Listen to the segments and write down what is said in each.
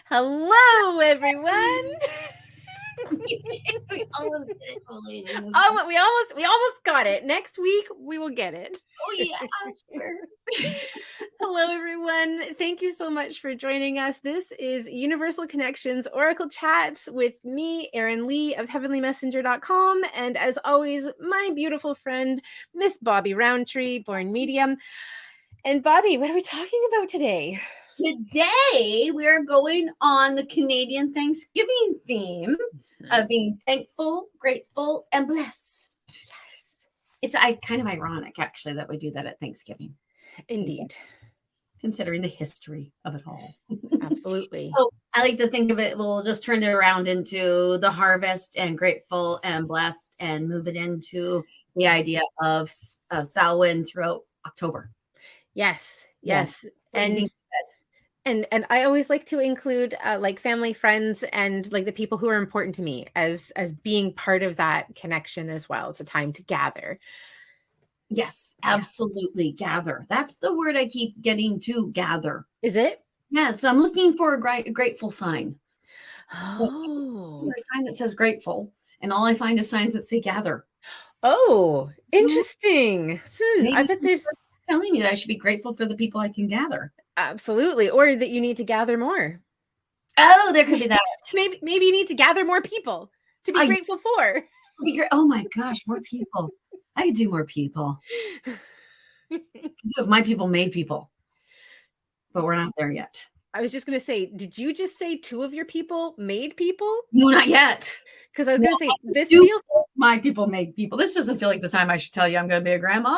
Hello, everyone. We almost did it, ladies. Oh, we almost got it. Next week we will get it. Oh yeah, I swear. Hello, everyone. Thank you so much for joining us. This is Universal Connections Oracle Chats with me, Erin Lee of heavenlymessenger.com. And as always, my beautiful friend, Miss Bobbi Rowntree, born medium. And Bobbi, what are we talking about today? Today we are going on the Canadian Thanksgiving theme of being thankful, grateful, and blessed. Yes. It's kind of ironic, actually, that we do that at Thanksgiving. Indeed. Considering the history of it all. Absolutely. So I like to think of it, we'll just turn it around into the harvest and grateful and blessed and move it into the idea of Samhain throughout October. Yes. And I always like to include like family, friends, and like the people who are important to me as being part of that connection as well. It's a time to gather. Yes, absolutely. Gather. That's the word I keep getting to, gather. Is it? Yes, I'm looking for a grateful sign. Oh. A sign that says grateful, and all I find is signs that say gather. Oh, interesting. I bet there's telling me that I should be grateful for the people I can gather. Absolutely. Or that you need to gather more. Oh, there could be that. maybe you need to gather more people to be grateful for. Oh my gosh, more people. I could do more people. If my people made people. But we're not there yet. I was just going to say, did you just say 2 of your people made people? No, not yet. Because I was going to say, this feels my people made people. This doesn't feel like the time I should tell you I'm going to be a grandma.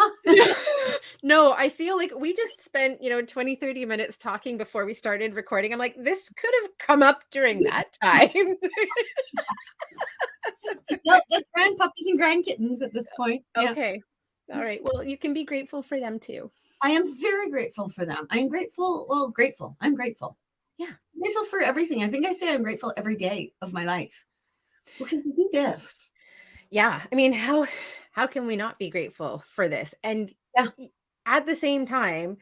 No, I feel like we just spent, 20, 30 minutes talking before we started recording. I'm like, this could have come up during that time. No, just grandpuppies and grandkittens at this point. Okay. Yeah. All right. Well, you can be grateful for them too. I am very grateful for them. I'm grateful. Well, grateful. I'm grateful. Yeah. I'm grateful for everything. I think I say I'm grateful every day of my life. Because we do this. Yeah. I mean, how can we not be grateful for this? And at the same time,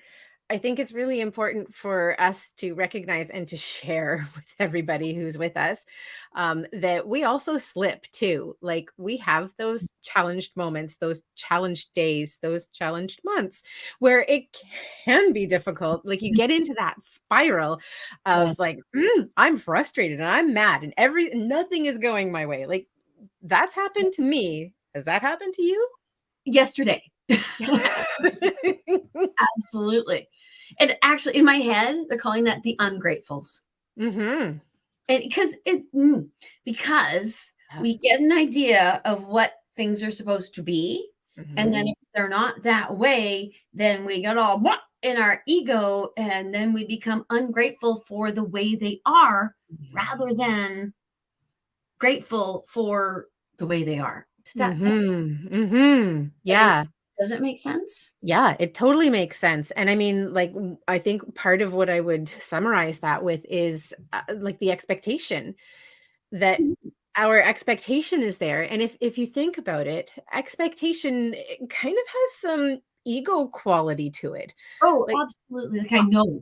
I think it's really important for us to recognize and to share with everybody who's with us that we also slip too. Like we have those challenged moments, those challenged days, those challenged months where it can be difficult. Like you get into that spiral of like, I'm frustrated and I'm mad and nothing is going my way. Like that's happened to me. Has that happened to you? Yesterday. Absolutely. And actually in my head, they're calling that the ungratefuls. Mm-hmm. Because we get an idea of what things are supposed to be. Mm-hmm. And then if they're not that way, then we get all in our ego and then we become ungrateful for the way they are rather than grateful for the way they are. Yeah. Does it make sense? Yeah, it totally makes sense. And I mean, like, I think part of what I would summarize that with is like the expectation that our expectation is there. And if you think about it, expectation kind of has some ego quality to it. Oh, like, absolutely. Like I know.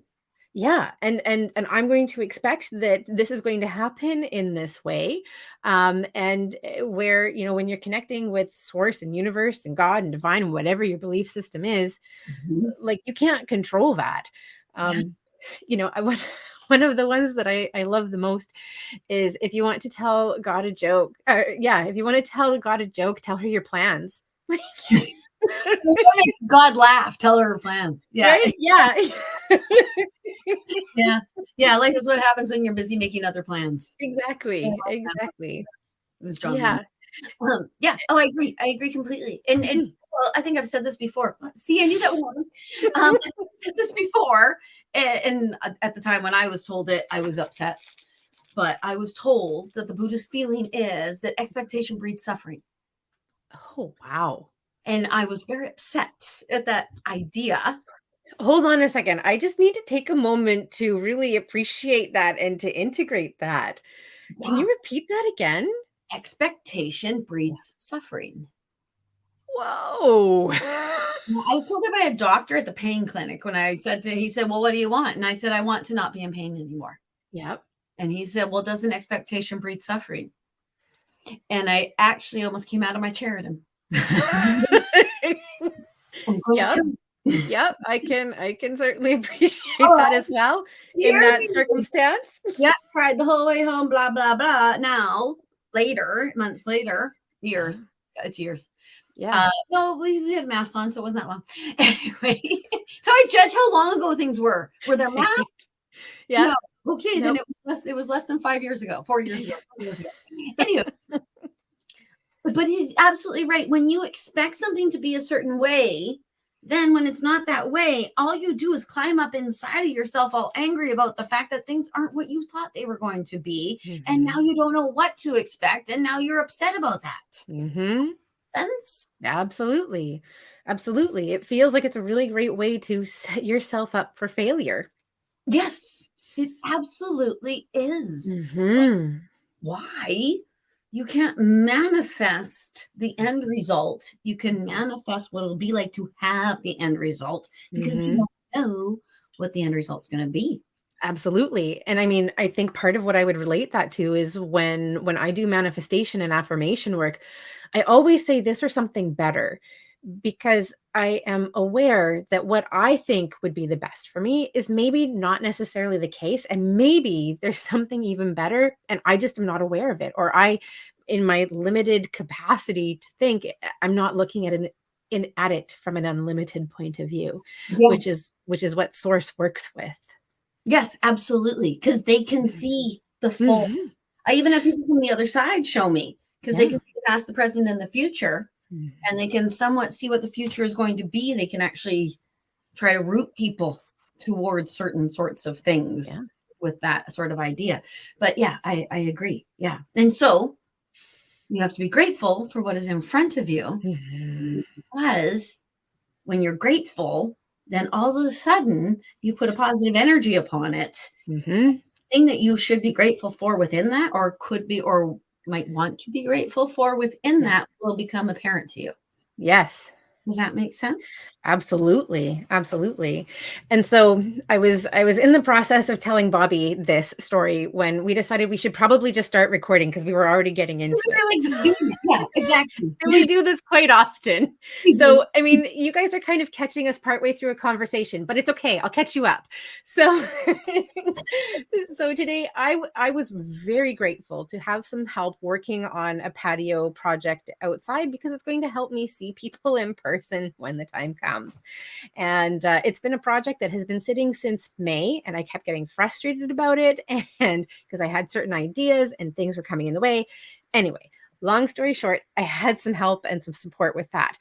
Yeah. And I'm going to expect that this is going to happen in this way. And where, when you're connecting with source and universe and God and divine and whatever your belief system is, like you can't control that. One of the ones that I love the most is if you want to tell God a joke, if you want to tell God a joke, tell her your plans. God laugh, tell her plans. Yeah. Right? Yeah. Yeah. Life is what happens when you're busy making other plans. Exactly. It was John. Yeah. Oh, I agree completely. And it's, well, I think I've said this before. See, I knew that would happen. I've said this before. And at the time when I was told it, I was upset. But I was told that the Buddhist feeling is that expectation breeds suffering. Oh, wow. And I was very upset at that idea. Hold on a second. I just need to take a moment to really appreciate that and to integrate that. Wow. Can you repeat that again? Expectation breeds suffering. Whoa. I was told that by a doctor at the pain clinic when he said, well, what do you want? And I said, I want to not be in pain anymore. Yep. And he said, well, doesn't expectation breed suffering? And I actually almost came out of my chair at him. I'm going Yep. to. Yep, I can certainly appreciate that as well in Years that ago. circumstance. Yeah, cried the whole way home, blah, blah, blah. Now, later, months later, Yeah. years. It's years. Yeah. No, we had masks on, so it wasn't that long. Anyway, so I judge how long ago things were. Were there Right. masks? Yeah. No. Okay, then Nope. it was less than 5 years ago, 4 years ago, 4 years ago. Anyway, but he's absolutely right. When you expect something to be a certain way, then when it's not that way, all you do is climb up inside of yourself all angry about the fact that things aren't what you thought they were going to be. And now Mhm. you don't know what to expect. And now you're upset about that. Mhm. Sense? Absolutely. Absolutely. It feels like it's a really great way to set yourself up for failure. Yes, it absolutely is. Mhm. Why? You can't manifest the end result. You can manifest what it'll be like to have the end result because you Mhm. don't know what the end result's going to be. Absolutely. And I mean, I think part of what I would relate that to is when I do manifestation and affirmation work, I always say this or something better because I am aware that what I think would be the best for me is maybe not necessarily the case and maybe there's something even better and I just am not aware of it or I in my limited capacity to think I'm not looking at it from an unlimited point of view, which Yes. is what source works with. Yes, absolutely. Because they can see the full. Mhm. I even have people from the other side show me because they Yeah. can see the past, the present, and the future, and Mhm. they can somewhat see what the future is going to be. They can actually try to root people towards certain sorts of things Yeah. with that sort of idea. But yeah, I agree. Yeah. And so you have to be grateful for what is in front of you Mhm. because when you're grateful, then all of a sudden you put a positive energy upon it. Mhm. Thing that you should be grateful for within that, or could be, or might want to be grateful for within Yeah. that will become apparent to you. Yes. Does that make sense? Absolutely, absolutely. And so I was in the process of telling Bobby this story when we decided we should probably just start recording because we were already getting into We it. really like doing it. Yeah, exactly. And we do this quite often. We do. So, I mean, you guys are kind of catching us partway through a conversation, but it's okay. I'll catch you up. So, so today I was very grateful to have some help working on a patio project outside because it's going to help me see people in person when the time comes. And it's been a project that has been sitting since May, and I kept getting frustrated about it. And because I had certain ideas and things were coming in the way. Anyway, long story short, I had some help and some support with that.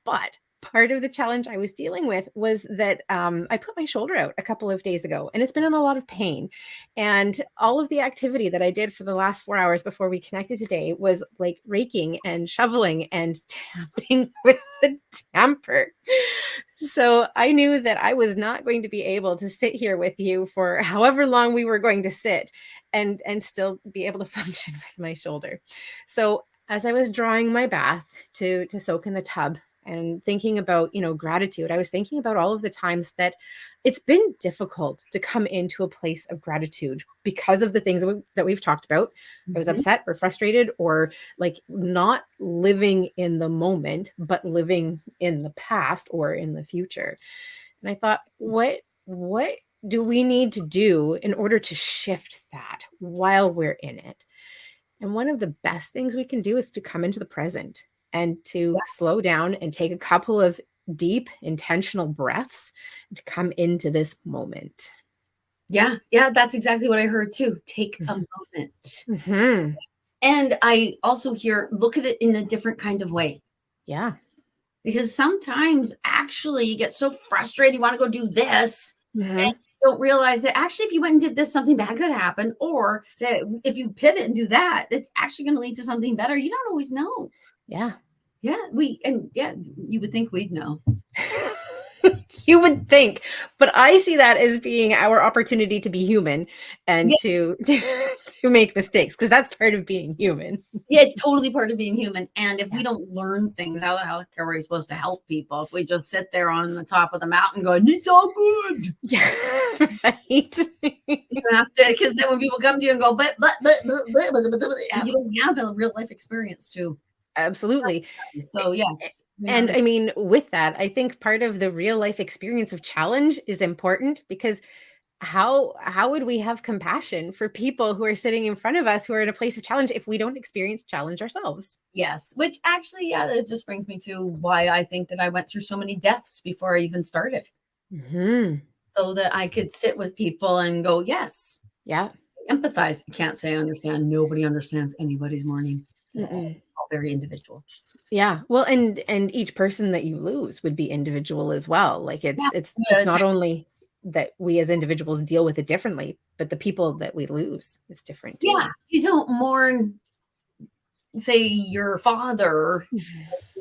But part of the challenge I was dealing with was that I put my shoulder out a couple of days ago and it's been in a lot of pain. And all of the activity that I did for the last 4 hours before we connected today was like raking and shoveling and tamping with the tamper. So I knew that I was not going to be able to sit here with you for however long we were going to sit and still be able to function with my shoulder. So as I was drawing my bath to soak in the tub and thinking about, gratitude, I was thinking about all of the times that it's been difficult to come into a place of gratitude because of the things that we've talked about. I was Mhm. upset or frustrated or like not living in the moment, but living in the past or in the future. And I thought, what do we need to do in order to shift that while we're in it? And one of the best things we can do is to come into the present and to slow down and take a couple of deep, intentional breaths to come into this moment. Yeah, yeah, that's exactly what I heard too. Take a moment. Mhm. And I also hear look at it in a different kind of way. Yeah. Because sometimes actually you get so frustrated, you want to go do this, and Mhm. you don't realize that actually if you went and did this, something bad could happen, or that if you pivot and do that, it's actually going to lead to something better. You don't always know. Yeah. Yeah, we and yeah, you would think we'd know. You would think, but I see that as being our opportunity to be human and Yes. to make mistakes, because that's part of being human. Yeah, it's totally part of being human. And if Yeah. we don't learn things, how the hell are we supposed to help people if we just sit there on the top of the mountain going, it's all good? Yeah. Right. You have to, because then when people come to you and go, you don't have a real life experience to. Absolutely. So yes, And I mean, with that, I think part of the real life experience of challenge is important, because how would we have compassion for people who are sitting in front of us who are in a place of challenge if we don't experience challenge ourselves? yes, which actually, yeah, that just brings me to why I think that I went through so many deaths before I even started, Hmm. so that I could sit with people and go, yes, Yeah. empathize. I can't say I understand. Nobody understands anybody's mourning at all. Mm-mm. All very individual. Yeah. Well, and each person that you lose would be individual as well. Like Yeah. it's not only that we as individuals deal with it differently, but the people that we lose is different Yeah, too. you don't mourn, say, your father, you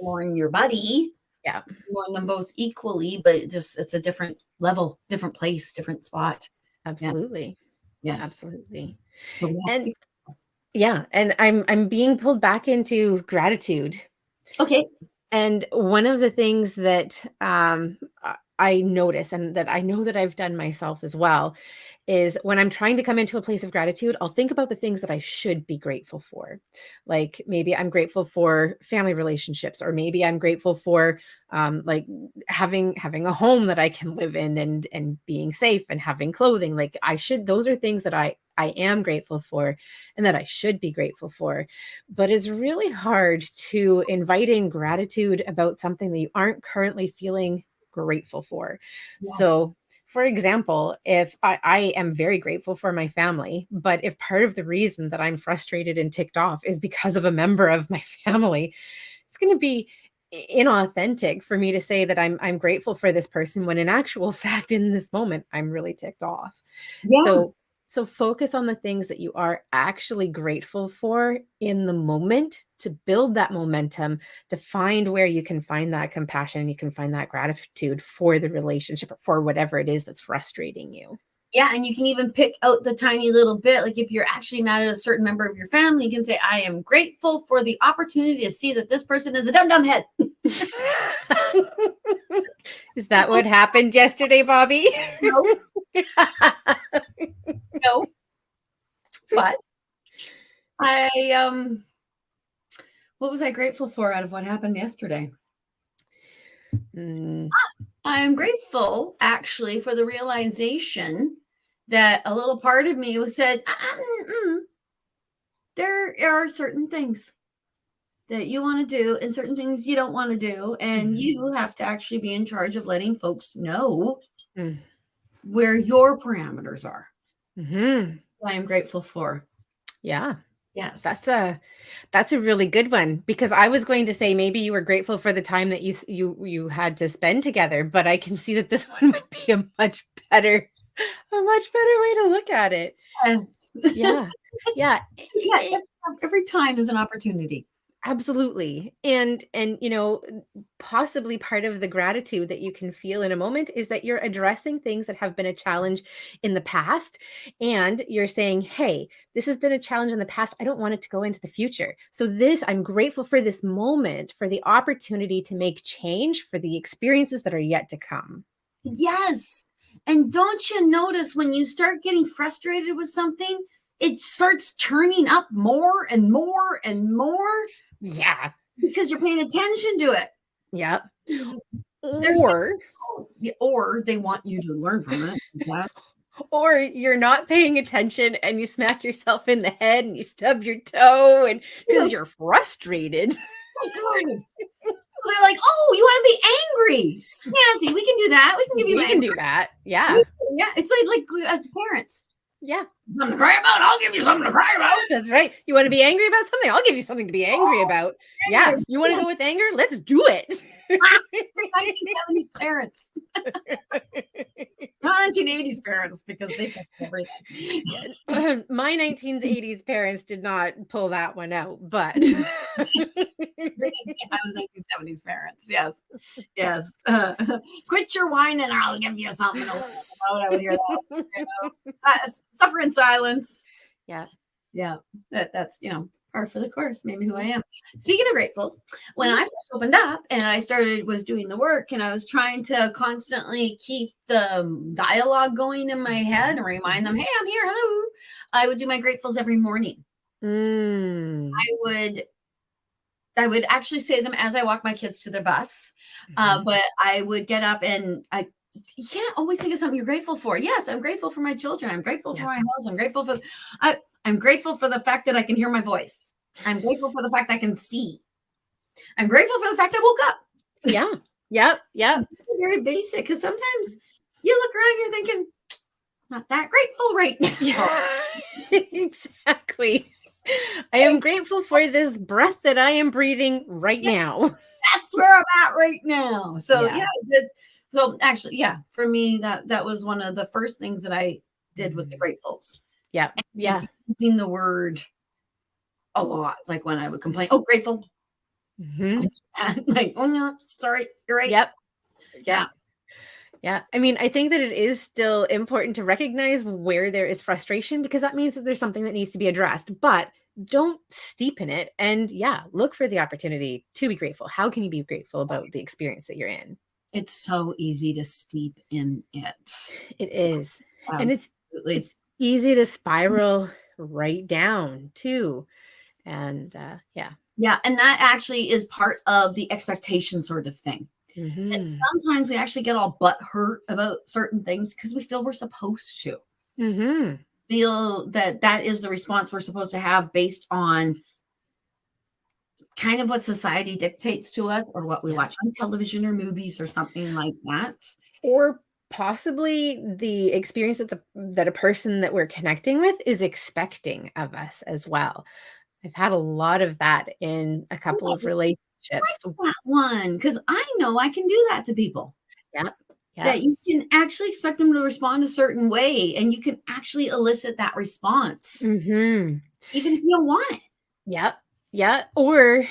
mourn your buddy, Yeah. you mourn them both equally, but it's a different level, different place, different spot. Yes, Absolutely. yes. Absolutely. So we have to And be yeah, and I'm being pulled back into gratitude. okay. And one of the things that I notice, and that I know that I've done myself as well, is when I'm trying to come into a place of gratitude, I'll think about the things that I should be grateful for. Like maybe I'm grateful for family relationships, or maybe I'm grateful for like having a home that I can live in, and being safe and having clothing. Like I should, those are things that I am grateful for and that I should be grateful for. But it's really hard to invite in gratitude about something that you aren't currently feeling grateful for. Yes. So, for example, if I am very grateful for my family, but if part of the reason that I'm frustrated and ticked off is because of a member of my family, it's going to be inauthentic for me to say that I'm grateful for this person when in actual fact in this moment I'm really ticked off. Yeah. So focus on the things that you are actually grateful for in the moment, to build that momentum, to find where you can find that compassion, you can find that gratitude for the relationship or for whatever it is that's frustrating you. Yeah, and you can even pick out the tiny little bit. Like if you're actually mad at a certain member of your family, you can say, I am grateful for the opportunity to see that this person is a dumb dumb head. Is that what happened yesterday, Bobby? No, no. But I what was I grateful for out of what happened yesterday? Mm, I'm grateful actually for the realization that a little part of me was said, there are certain things that you want to do and certain things you don't want to do. And mhm, you have to actually be in charge of letting folks know mm, where your parameters are. mhm. I am grateful for. Yeah, Yes. that's a really good one, because I was going to say maybe you were grateful for the time that you had to spend together, but I can see that this one would be a much better way to look at it. Yes. Yeah. Yeah. Yeah. Every time is an opportunity. Absolutely. And possibly part of the gratitude that you can feel in a moment is that you're addressing things that have been a challenge in the past, and you're saying, "Hey, this has been a challenge in the past. I don't want it to go into the future. So I'm grateful for this moment, for the opportunity to make change, for the experiences that are yet to come." Yes. And don't you notice when you start getting frustrated with something, it starts churning up more and more and more Yeah. because you're paying attention to it. Yep. There's Or or they want you to learn from it. That's or you're not paying attention and you smack yourself in the head and you stub your toe, and because you're frustrated. good. They're like, oh, you want to be angry? Snazzy, we can do that. We can give you We can anger. do that. Yeah. Yeah, it's like parents. Yeah. something to cry about? I'll give you something to cry about. That's right. You want to be angry about something? I'll give you something to be angry about. Yeah. You want to go with anger? Let's do it. 1970s parents. Not 1980s parents, because they fixed everything. My 1980s parents did not pull that one out, but I was 1970s parents. Yes. Yes. Quit your whining, I'll give you something to laugh about. I would hear that. Suffer in silence. Yeah. Yeah. That's, par for the course, maybe who I am. Speaking of gratefuls, when I first opened up and I was doing the work, and I was trying to constantly keep the dialogue going in my head and remind them, hey, I'm here, hello, I would do my gratefuls every morning. I would actually say them as I walk my kids to their bus, but I would get up and you can't always think of something you're grateful for. Yes, I'm grateful for my children. I'm grateful for my house. I'm grateful for the fact that I can hear my voice. I'm grateful for the fact I can see. I'm grateful for the fact I woke up. Yeah. Yep. Very basic, because sometimes you look around, you're thinking, not that grateful right now. Yeah. Exactly. I am grateful for this breath that I am breathing right now. That's where I'm at right now. So so actually, for me, that was one of the first things that I did with the gratefuls. Yeah. Using the word a lot, like when I would complain, oh, grateful. Like, oh no, sorry, you're right. Yep. Yeah. I mean, I think that it is still important to recognize where there is frustration, because that means that there's something that needs to be addressed, but don't steep in it. And look for the opportunity to be grateful. How can you be grateful about the experience that you're in? It's so easy to steep in it. It is. And it's easy to spiral right down too. And yeah. And that actually is part of the expectation sort of thing. And sometimes we actually get all butthurt about certain things because we feel we're supposed to. Feel that is the response we're supposed to have based on kind of what society dictates to us, or what we watch on television or movies or something like that. Or possibly the experience that a person that we're connecting with is expecting of us as well. I've had a lot of that in a couple of relationships. That one, because I know I can do that to people. Yeah. That you can actually expect them to respond a certain way, and you can actually elicit that response, even if you don't want it. Yeah. Or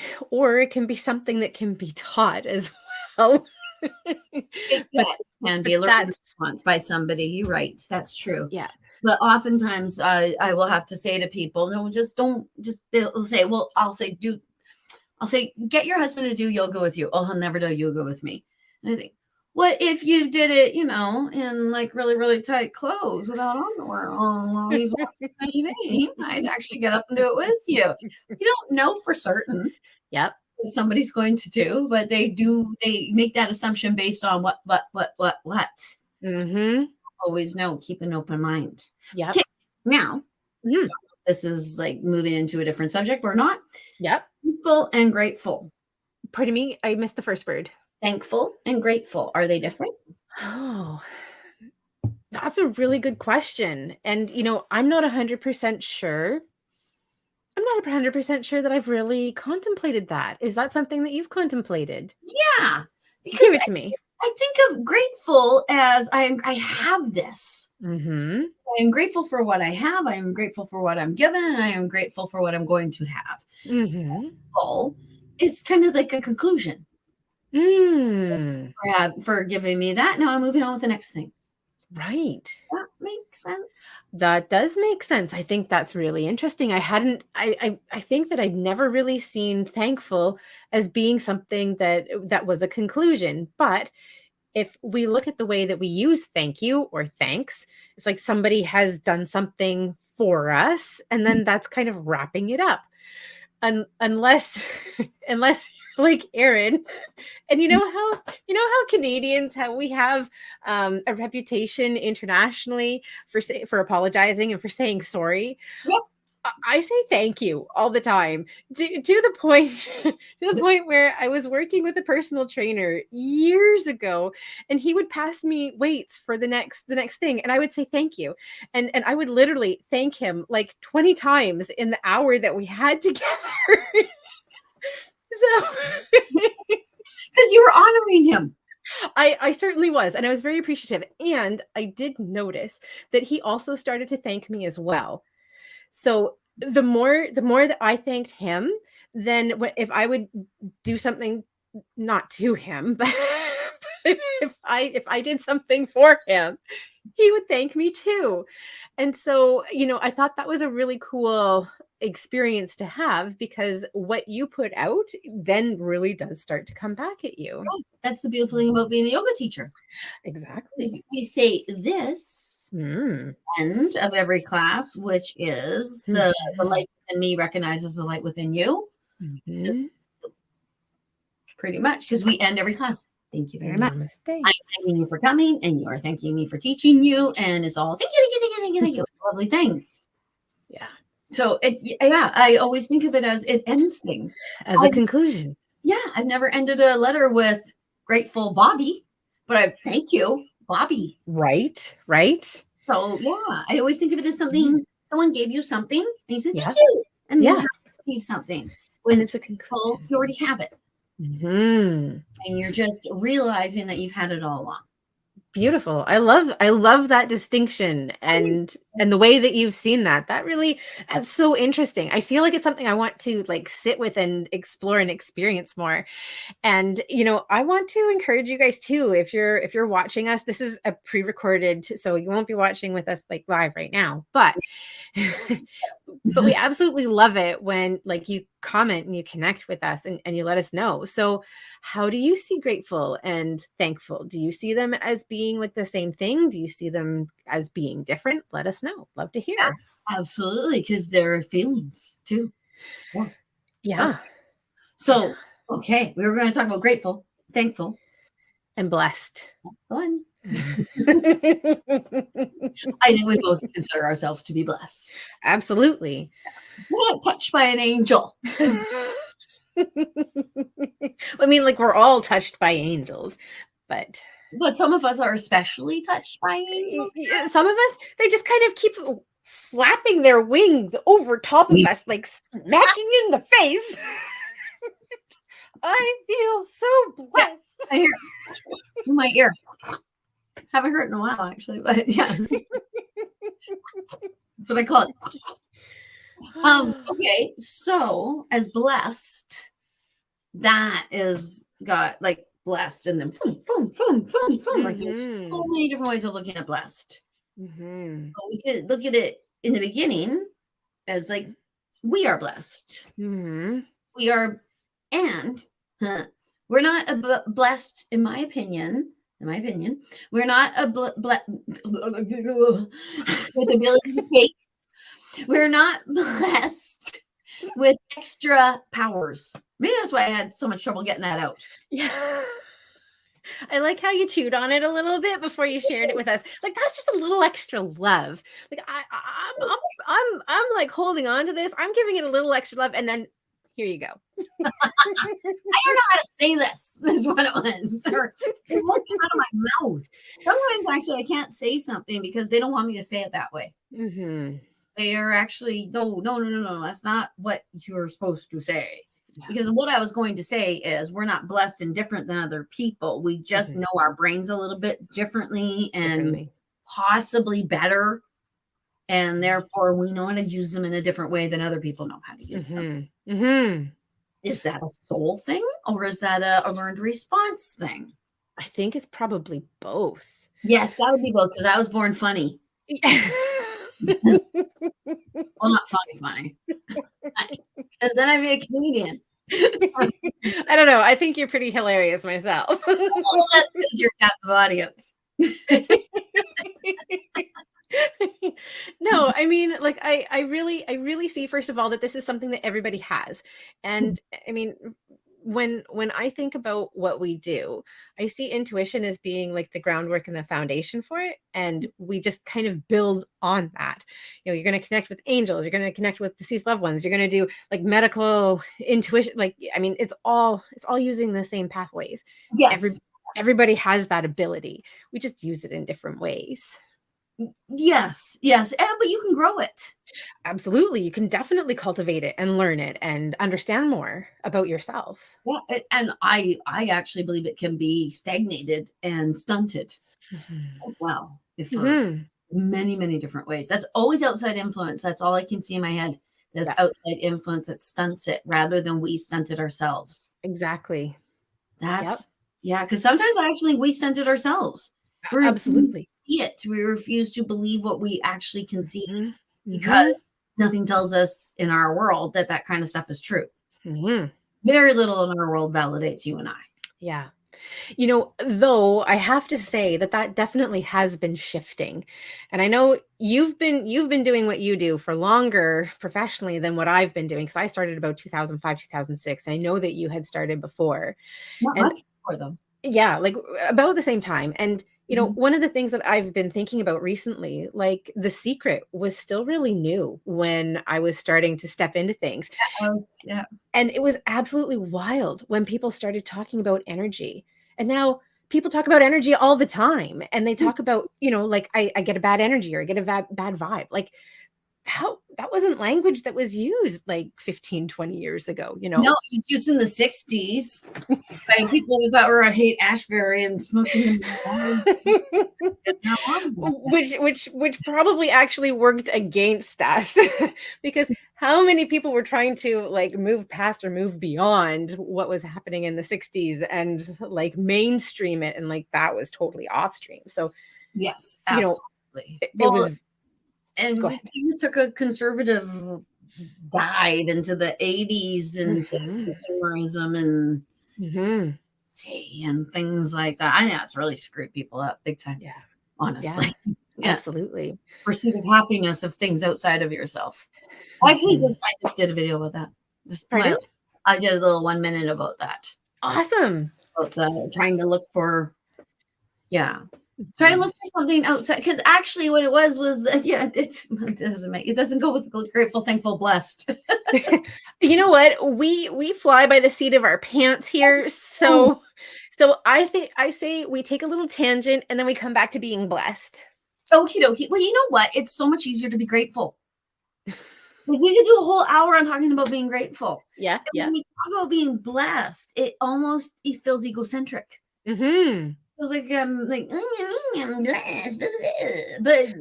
it can be something that can be taught as well. But can be a learned response by somebody. You're right. That's true. Yeah. But oftentimes I will have to say to people, no, they'll say, well, I'll say, get your husband to do yoga with you. Oh, he'll never do yoga with me. And I think, what if you did it, in like really, really tight clothes without underwear on while he's watching TV? He might actually get up and do it with you. You don't know for certain. Yep. What somebody's going to do, but they make that assumption based on what. Always know, keep an open mind. Yeah. Now, this is like moving into a different subject. We're not. Yep. Thankful and grateful. Pardon me, I missed the first word. Thankful and grateful. Are they different? Oh, that's a really good question. And, I'm not 100% sure. I'm not 100% sure that I've really contemplated that. Is that something that you've contemplated? Yeah. Because give it to me. I think of grateful as I have this. I am grateful for what I have. I am grateful for what I'm given. And I am grateful for what I'm going to have. Grateful is kind of like a conclusion. For giving me that. Now I'm moving on with the next thing. Right. That makes sense. That does make sense. I think that's really interesting. I think that I've never really seen thankful as being something that was a conclusion. But if we look at the way that we use thank you or thanks, it's like somebody has done something for us, and then that's kind of wrapping it up. Unless like Erin, and you know how Canadians we have a reputation internationally for apologizing and for saying sorry. Yep. I say thank you all the time to the point to the point where I was working with a personal trainer years ago, and he would pass me weights for the next thing, and I would say thank you, and I would literally thank him like 20 times in the hour that we had together. So Because you were honoring him. I certainly was, and I was very appreciative, and I did notice that he also started to thank me as well. So the more that I thanked him, then if I would do something not to him, but if I did something for him, he would thank me too. And so, I thought that was a really cool experience to have because what you put out then really does start to come back at you. Oh, that's the beautiful thing about being a yoga teacher. Exactly. Is we say this Mm. end of every class, which is the Mhm. light within me recognizes the light within you. Just Mhm. pretty much because we end every class. Thank you very much. Namaste. I'm thanking you for coming, and you are thanking me for teaching you, and it's all thank you, thank you, thank you, thank you, thank you. It's a lovely thing. Yeah. So yeah, I always think of it as it ends things. As a conclusion. Yeah, I've never ended a letter with grateful Bobbi, but I thank you, Bobbi. Right? Right? So yeah, I always think of it as Mhm. something someone gave you something and you said thank Yeah. you, and you Yeah. have received something. When And it's it's a full, conclusion. you already have it, Mhm. and you're just realizing that you've had it all along. Beautiful. I love that distinction and the way that you've seen that. That's so interesting. I feel like it's something I want to like sit with and explore and experience more. And I want to encourage you guys too. If you're watching us, this is a pre-recorded, so you won't be watching with us like live right now. But but we absolutely love it when like you comment and you connect with us and you let us know. So how do you see grateful and thankful? Do you see them as being like the same thing? Do you see them as being different? Let us know. Love to Yeah, hear. absolutely, because there are feelings too. Yeah. Okay. Yeah. Yeah. So, okay, we were going to talk about grateful, thankful, And blessed. fun. I think we both consider ourselves to be blessed. Absolutely. We're not touched by an angel. I mean, like we're all touched by angels, but But some of us are especially touched by angels. some of us, they just kind of keep flapping their wings over top of us, like smacking in the face. I feel so Yeah, blessed. I hear in my ear. Haven't heard in a while, actually, but yeah, that's what I call it. Okay, so as blessed, that is got like blessed, and then boom, boom, boom, boom, boom. Like there's so Mhm. many different ways of looking at blessed. Mhm. But we could look at it in the beginning as like we are blessed. Mhm. We are, and we're not blessed, in my opinion. In my opinion, we're not a with the ability to speak. We're not blessed with extra powers. Maybe that's why I had so much trouble getting that out. Yeah. I like how you chewed on it a little bit before you shared it with us. Like that's just a little extra love. Like I'm like holding on to this. I'm giving it a little extra love, and then here you go. I don't know how to say this. Is what it was. Or it won't come out of my mouth. Sometimes actually I can't say something because they don't want me to say it that way. Mhm. They are actually no, no, no, no, no. That's not what you're supposed to say. Yeah. Because what I was going to say is we're not blessed and different than other people. We just Mhm. know our brains a little bit differently and Differently. possibly better. And therefore we know how to use them in a different way than other people know how to use them. Mhm. Mhm. Is that a soul thing or is that a learned response thing? I think it's probably both. Yes, that would be both because I was born funny. I Well, not funny, funny. Because then I'd be a comedian. don't know. I think you're pretty hilarious myself. Well, that's because you're captive audience. No, I mean, like I really see first of all that this is something that everybody has. And I mean, when I think about what we do, I see intuition as being like the groundwork and the foundation for it, and we just kind of build on that. You know, you're going to connect with angels, you're going to connect with deceased loved ones, you're going to do like medical intuition. Like, I mean, it's all using the same pathways. Every Yes. everybody has that ability. We just use it in different ways. Yes. Yes. But you can grow it. Absolutely, you can definitely cultivate it and learn it and understand more about yourself. Yeah. And I actually believe it can be stagnated and stunted Mhm. as well, if for Mhm. many, many different ways. That's always outside influence. That's all I can see in my head. There's Yes, outside influence that stunts it rather than we stunt it ourselves. exactly. Yep. That's yeah, because sometimes actually we stunt it ourselves. We refuse to Absolutely. see it. We refuse to believe what we actually can see Mhm. Mhm. because nothing tells us in our world that that kind of stuff is true. Mhm. Very little in our world validates you and I. Yeah. You know, though, I have to say that that definitely has been shifting. And I know you've been doing what you do for longer professionally than what I've been doing, because I started about 2005, 2006. And I know that you had started before. Not And much for them. yeah, like about the same time. And Mhm. one of the things that I've been thinking about recently, like The Secret was still really new when I was starting to step into things. Oh, yeah. And it was absolutely wild when people started talking about energy. And now people talk about energy all the time. And they talk about, like I get a bad energy or I get a bad vibe. Like how that wasn't language that was used like 15, 20 years ago, you No, know? it was just in the 60s by people who thought we were on hate Ashbury and smoking marijuana and marijuana back then. Which probably actually worked against us because how many people were trying to like move past or move beyond what was happening in the 60s and like mainstream it, and like that was totally off stream. So, Yes, you know, absolutely. it Well, was and go we ahead. kind of took a conservative dive into the 80s into Mhm. consumerism and Mhm. see and things like that. I think that's really screwed people up big time, Yeah. Yeah, honestly. Yeah. absolutely. Pursuit of happiness of things outside of yourself. Actually, Mhm. I just did a video about that. Just Pardon? I did a little 1 minute about that. Awesome. About the trying to look for yeah. Try to Mhm. look for something outside because actually what it was yeah, it doesn't go with grateful, thankful, blessed. You know what? We fly by the seat of our pants here. Oh, So I say we take a little tangent and then we come back to being blessed. okie dokie. Well, you know what? It's so much easier to be grateful. Like we could do a whole hour on talking about being grateful. Yeah, And yeah. when we talk about being blessed, it feels egocentric. Mhm. It feels like I'm blessed, blah, blah, blah. But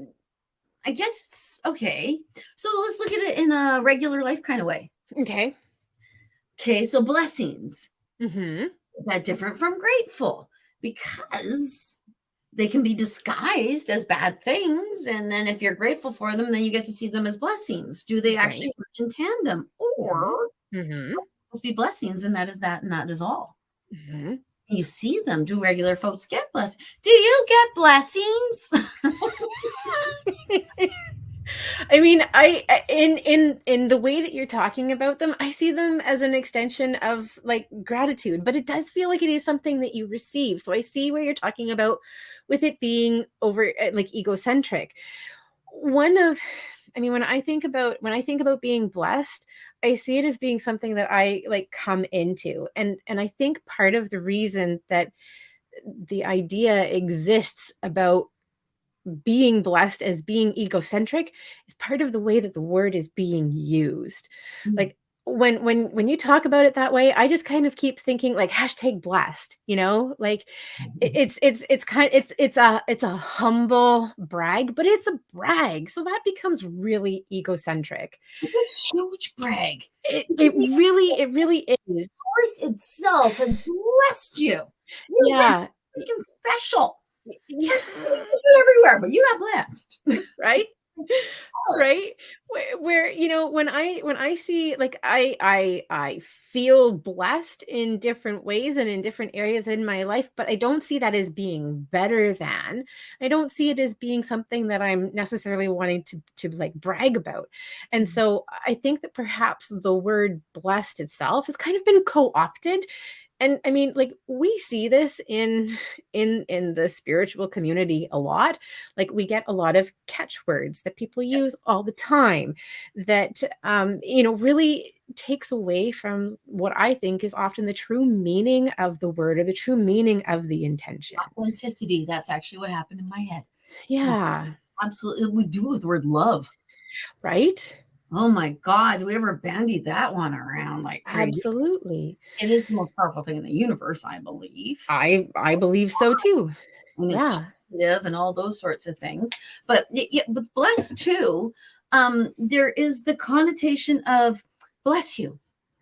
I guess it's okay. So let's look at it in a regular life kind of way. Okay. Okay, so blessings. Mhm. Is that different from grateful? Because they can be disguised as bad things. And then if you're grateful for them, then you get to see them as blessings. Do they Right. actually work in tandem? Mhm. Or Mhm. must be blessings, and that is that, and that is all. Mhm. You see them. Do regular folks get blessed? Do you get blessings? I mean, in the way that you're talking about them, I see them as an extension of like gratitude, but it does feel like it is something that you receive. So I see where you're talking about with it being over like egocentric. One of I mean, when I think about being blessed, I see it as being something that I like come into. And I think part of the reason that the idea exists about being blessed as being egocentric is part of the way that the word is being used. Mm. Like when you talk about it that way, I just kind of keep thinking like hashtag blessed, like it's a humble brag, but it's a brag. So that becomes really egocentric. It's a huge brag It because the really is. course itself has blessed you. You've been Yeah. freaking special. Yeah. There's stupid people everywhere, but you got blessed. Right? Right? Where, when I see, like, I feel blessed in different ways and in different areas in my life, but I don't see that as being better than. I don't see it as being something that I'm necessarily wanting to like brag about. And so I think that perhaps the word blessed itself has kind of been co-opted. And I mean, like, we see this in in the spiritual community a lot. Like, we get a lot of catchwords that people use all the time that really takes away from what I think is often the true meaning of the word or the true meaning of the intention. Authenticity, that's actually what happened in my head. Yes, Yeah, absolutely. We do with the word love. right? Oh my God, do we ever bandy that one around like crazy? Absolutely. It is the most powerful thing in the universe, I believe. I believe so too. And it's Yeah. positive and all those sorts of things. But with blessed too, there is the connotation of bless you.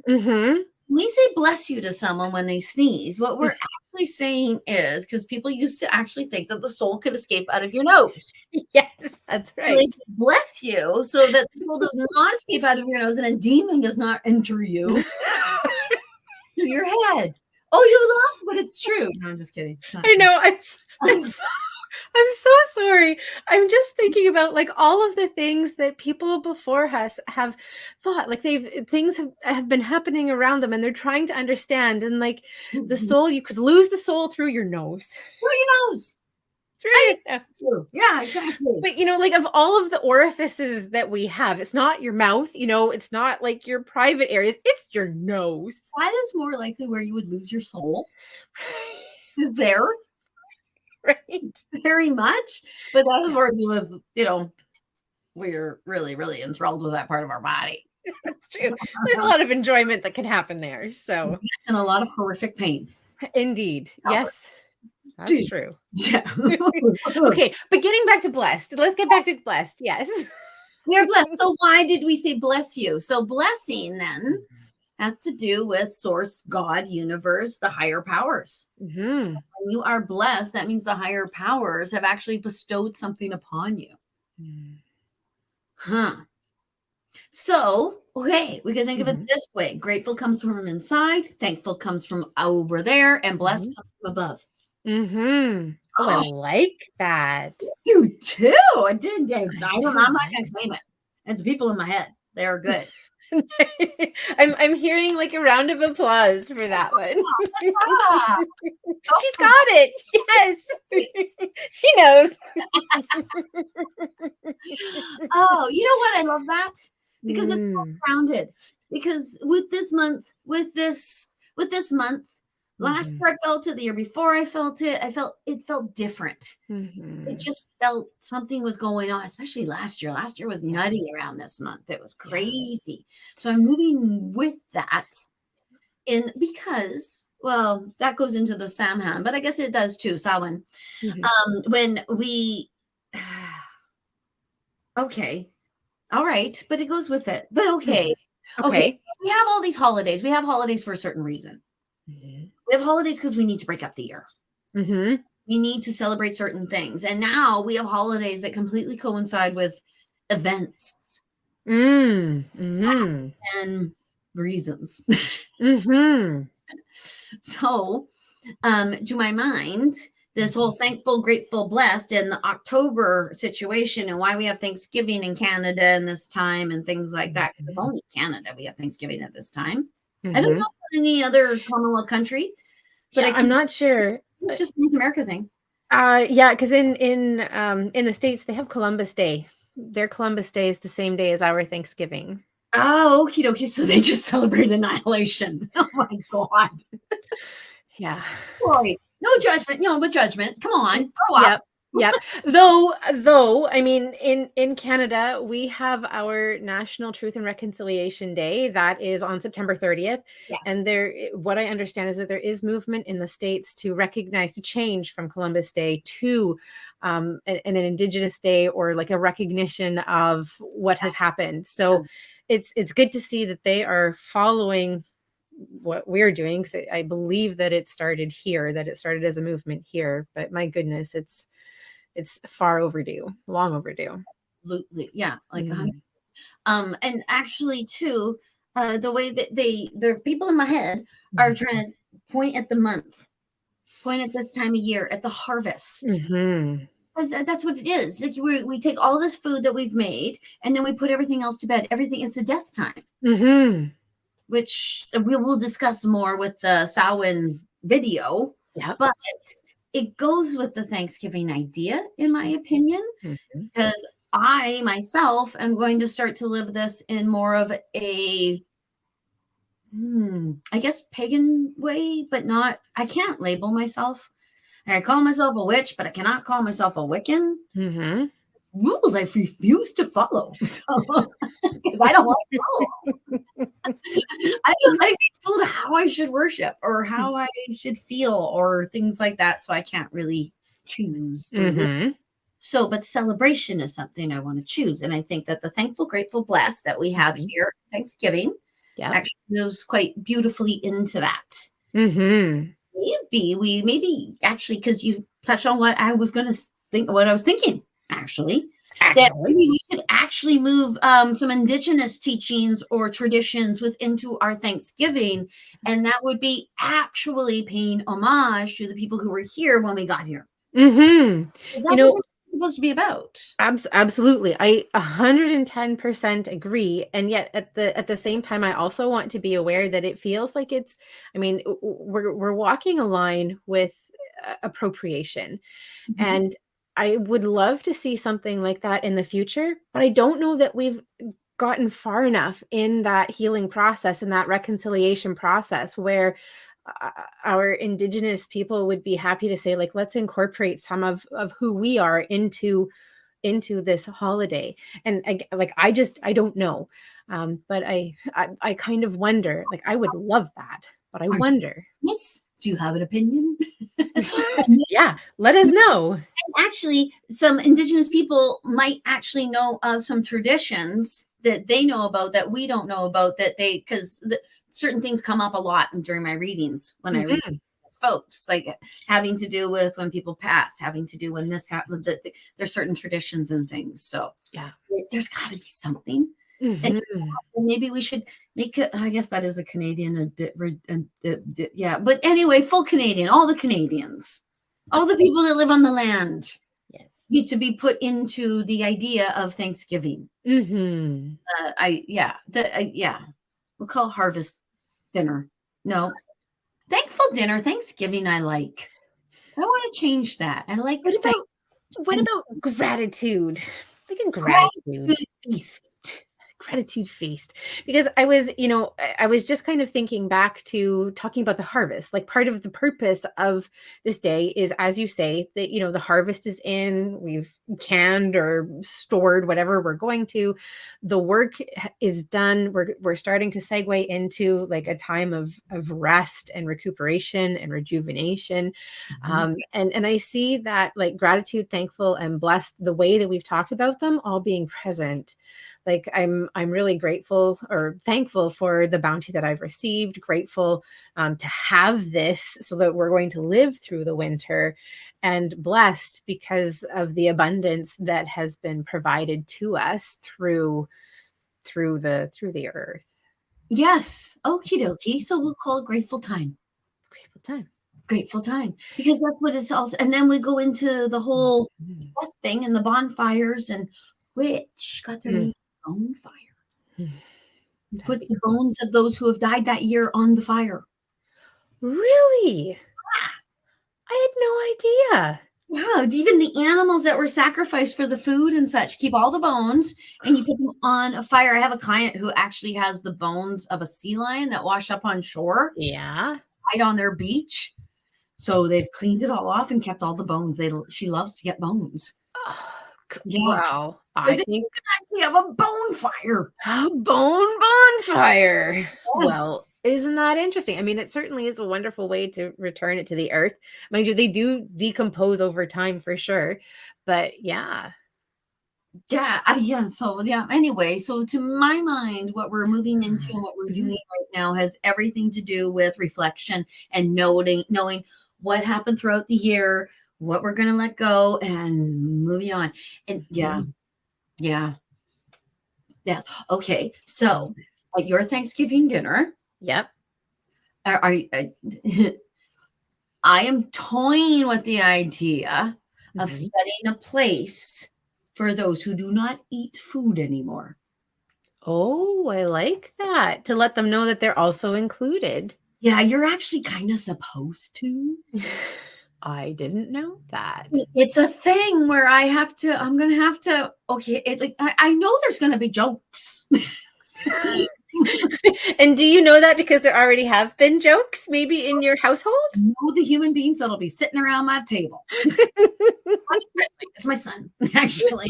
Mhm. When we say bless you to someone when they sneeze, what we're actually saying is because people used to actually think that the soul could escape out of your nose. Yes, that's So they right. say, bless you so that the soul does not escape out of your nose and a demon does not enter you through your head. Oh, you laugh, but it's true. No, I'm just kidding. It's not I true. know. I'm so I'm so sorry. I'm just thinking about, like, all of the things that people before us have thought, like, things have been happening around them, and they're trying to understand, and, like, the Mhm. soul, you could lose the soul through your nose. Through your nose. Through I your nose. do. Yeah, exactly. But, like, of all of the orifices that we have, it's not your mouth, it's not, like, your private areas, it's your nose. That is more likely where you would lose your soul. Is there Right? very much, but that is where we're really, really enthralled with that part of our body. That's true. There's a lot of enjoyment that can happen there, so And a lot of horrific pain. indeed. Albert. Yes, that's Gee. true. Yeah. Okay, but getting back to blessed, let's get back to blessed, yes. We're blessed. So why did we say bless you? So blessing then has to do with source, God, universe, the higher powers. Mhm. When you are blessed, that means the higher powers have actually bestowed something upon you. Mm. Huh. So, okay, we can think of it Mhm. this way. Grateful comes from inside, thankful comes from over there, and blessed Mhm. comes from above. Mhm. Oh, I Oh, like that. you too. I did. I I'm do not like gonna claim it. And the people in my head, they are good. I'm hearing, like, a round of applause for that one. Ah, She's got it. Yes. She knows. oh, you know what? I love that because it's so Mm. grounded. Because with this month, last Mhm. year I felt it, the year before I felt it, it felt different. It Mhm. just felt something was going on, especially last year. Last year was Yeah, nutty around this month. It was yeah. crazy. So I'm moving with that in because, well, that goes into the Samhain, but I guess it does too, Samhain. Mhm. When we okay. All right, but it goes with it. But okay. Mhm. Okay, Okay. so we have all these holidays. We have holidays for a certain reason. Mhm. We have holidays because we need to break up the year. Mhm. We need to celebrate certain things. And now we have holidays that completely coincide with events Mhm. and reasons. Mhm. So, to my mind, this whole Mhm. thankful, grateful, blessed, and the October situation, and why we have Thanksgiving in Canada in this time, and things like that. Because Mhm. only Canada we have Thanksgiving at this time. I don't know Mhm. about any other Commonwealth country, but Yeah, I I'm think not sure. it's just a North America thing. Yeah, because in the States, they have Columbus Day. Their Columbus Day is the same day as our Thanksgiving. Oh, okie dokie. So they just celebrate annihilation. Oh my God. Yeah. Sorry. No judgment. No, but judgment. Come on. Grow up. Yep. Yep. Though, I mean, in Canada, we have our National Truth and Reconciliation Day. That is on September 30th. And Yes. what I understand is that there is movement in the States to recognize, to change from Columbus Day to an Indigenous Day, or like a recognition of what has happened. So it's good to see that they are following what we're doing, because I believe that it started here, that it started as a movement here. But my goodness, it's far overdue, long overdue. absolutely. Yeah, like Mm. and actually too, the way that the people in my head are Mhm. trying to point at the month, point at this time of year, at the harvest. Mhm. 'Cause that's what it is. Like we take all this food that we've made and then we put everything else to bed. Everything is the death time, Mhm. which we will discuss more with the Samhain video, Yep. but it goes with the Thanksgiving idea, in my opinion, Mhm. because I myself am going to start to live this in more of a I guess pagan way, but not. I can't label myself. I call myself a witch, but I cannot call myself a Wiccan. Mhm. Rules I refuse to follow. So, because I don't like rules. I don't like being told how I should worship or how I should feel or things like that. So I can't really choose for this. Mhm. So, but celebration is something I want to choose. And I think that the thankful, grateful, blessed that we have Mhm. here, Thanksgiving, Yep. actually goes quite beautifully into that. Mhm. Maybe actually, because you touched on what I was going to think, what I was thinking, actually, that Actually. maybe we should actually move some indigenous teachings or traditions into our Thanksgiving. And that would be actually paying homage to the people who were here when we got here. Mhm. Is You that what know, it's supposed to be about? absolutely. I 110% agree, and yet at the same time, I also want to be aware that it feels like it's I mean, we're walking a line with appropriation, Mhm. and I would love to see something like that in the future, but I don't know that we've gotten far enough in that healing process and that reconciliation process where our indigenous people would be happy to say like let's incorporate some of who we are into this holiday. And like I don't know, but I kind of wonder, like I would love that, but I Are you wonder. Miss? Do you have an opinion? Yeah, let us know. Actually, some indigenous people might actually know of some traditions that they know about that we don't know about that they because certain things come up a lot during my readings when I read Mhm. as folks like having to do with when people pass, having to do when this happened. That there's certain traditions and things. So Yeah. there's got to be something. And Mhm. maybe we should make it. I guess that is a Canadian. Yeah, but anyway, full Canadian. All the Canadians, all the people that live on the land Yes. need to be put into the idea of Thanksgiving. Mhm. Yeah, we'll call harvest dinner. No, thankful dinner, Thanksgiving. I like. I want to change that. I like What thank about what and about gratitude? Like a gratitude. gratitude feast. Gratitude feast, because I was, I was just kind of thinking back to talking about the harvest. Like part of the purpose of this day is, as you say, that the harvest is in, we've canned or stored whatever we're going to, the work is done. We're starting to segue into like a time of rest and recuperation and rejuvenation. Mhm. And I see that like gratitude, thankful, and blessed, the way that we've talked about them all being present. Like I'm really grateful or thankful for the bounty that I've received, grateful to have this so that we're going to live through the winter, and blessed because of the abundance that has been provided to us through the earth. Yes. Okie dokie. So we'll call it grateful time. Grateful time. Grateful time. Because that's what it's also and then we go into the whole Mhm. death thing and the bonfires and which got their Mm. name bonfire. Mm. You That'd put be the cool. bones of those who have died that year on the fire. Really? I had no idea. Yeah, even the animals that were sacrificed for the food and such, keep all the bones and you put them on a fire. I have a client who actually has the bones of a sea lion that washed up on shore, Yeah. right on their beach. So they've cleaned it all off and kept all the bones. She loves to get bones. Oh, Yeah. well, I Because you think can actually have a bonfire. a bonfire. Yes. Well, isn't that interesting? I mean, it certainly is a wonderful way to return it to the earth. Mind you, they do decompose over time for sure. But yeah. Yeah. Yeah. So, yeah. Anyway, so to my mind, what we're moving into and what we're doing Mhm. right now has everything to do with reflection and knowing what happened throughout the year, what we're going to let go, and moving on. And yeah, Mhm. Yeah. Yeah. Okay. So Mhm. at your Thanksgiving dinner, Yep. are I am toying with the idea of Mhm. setting a place for those who do not eat food anymore. Oh, I like that, to let them know that they're also included. Yeah, you're actually kind of supposed to. I didn't know that. It's a thing where I'm gonna have to, okay, I know there's gonna be jokes. And do you know that because there already have been jokes maybe in your household? Know the human beings that'll be sitting around my table. It's my son, actually.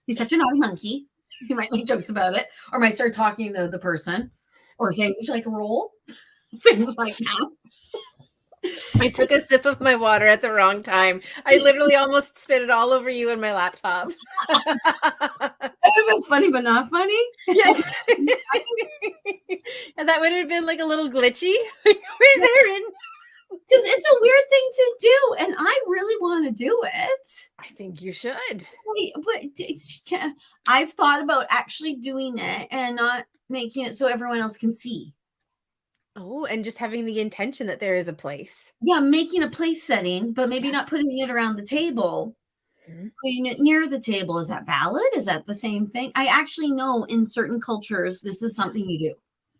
He's such a naughty monkey. He might make jokes about it, or might start talking to the person, or saying, "Would you like a roll?" Things like that. I took a sip of my water at the wrong time. I literally almost spit it all over you and my laptop. That would have been funny, but not funny. Yeah. And that would have been like a little glitchy. Where's Erin? Because it's a weird thing to do, and I really want to do it. I think you should. But I've thought about actually doing it and not making it so everyone else can see. Oh, and just having the intention that there is a place. Yeah, making a place setting, but maybe Yeah. not putting it around the table, Mhm. putting it near the table. Is that valid? Is that the same thing? I actually know in certain cultures this is something you do,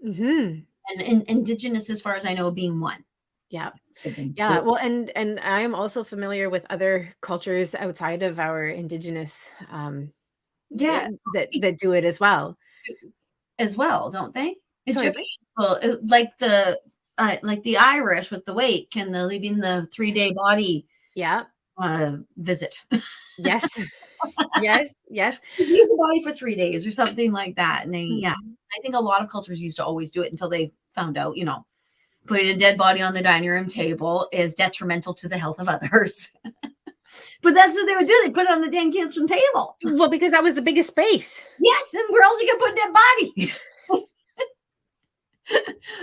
Mhm. and indigenous, as far as I know, being one. Yeah. I've been Yeah, told. well, and I'm also familiar with other cultures outside of our indigenous, Yeah, that do it as well. as well, don't they? Sorry, Egyptian what? people, like the Irish with the wake and the leaving the 3-day body Yeah. visit. Yes. Yes, yes. Leave the body for 3 days or something like that, and yeah, Mhm. I think a lot of cultures used to always do it until they found out, putting a dead body on the dining room table is detrimental to the health of others. But that's what they would do. They put it on the damn kitchen table. Well, because that was the biggest space. Yes, and where else are you gonna put a dead body?